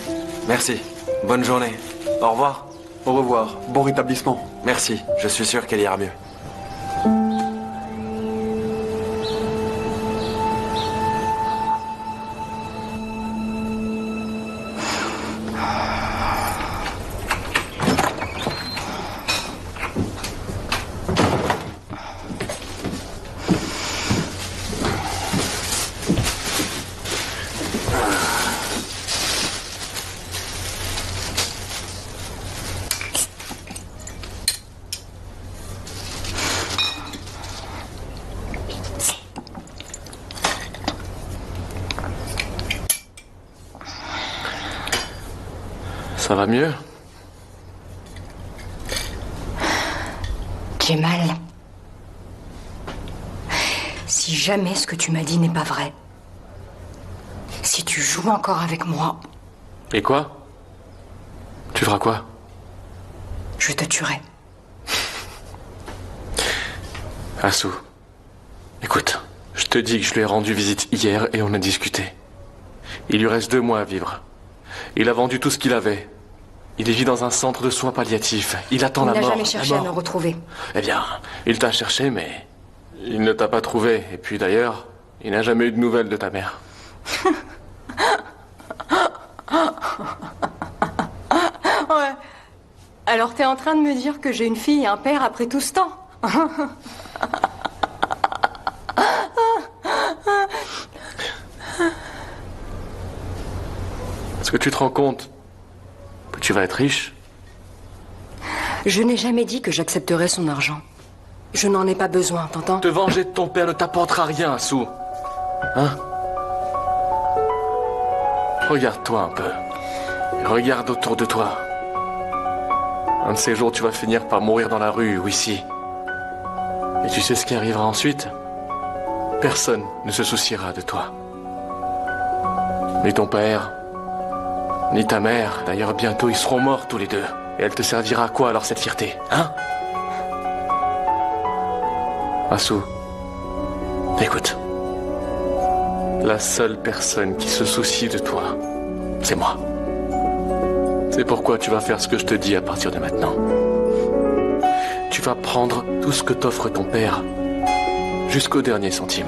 Merci. Bonne journée. Au revoir. Au revoir. Bon rétablissement. Merci. Je suis sûr qu'elle ira mieux. Ça va mieux? J'ai mal. Si jamais ce que tu m'as dit n'est pas vrai, si tu joues encore avec moi, Et quoi? Tu feras quoi? je te tuerai. Asu, écoute, je te dis que je lui ai rendu visite hier et on a discuté. Il lui reste 2 mois à vivre. Il a vendu tout ce qu'il avait. Il vit dans un centre de soins palliatifs. Il attend la Il n'a mort. jamais cherché à me retrouver. Eh bien, il t'a cherché, mais il ne t'a pas trouvé. Et puis d'ailleurs, il n'a jamais eu de nouvelles de ta mère. Ouais. Alors t'es en train de me dire que j'ai une fille et un père après tout ce temps? Est-ce que tu te rends compte que tu vas être riche? Je n'ai jamais dit que j'accepterais son argent. Je n'en ai pas besoin, t'entends? Te venger de ton père ne t'apportera rien, Asu. Hein? Regarde-toi un peu. Et regarde autour de toi. Un de ces jours, tu vas finir par mourir dans la rue ou ici. Et tu sais ce qui arrivera ensuite? Personne ne se souciera de toi. Ni ton père, ni ta mère. D'ailleurs, bientôt, ils seront morts tous les deux. Et elle te servira à quoi alors, cette fierté? Hein? Asu, écoute. La seule personne qui se soucie de toi, c'est moi. C'est pourquoi tu vas faire ce que je te dis à partir de maintenant. Tu vas prendre tout ce que t'offre ton père, jusqu'au dernier centime.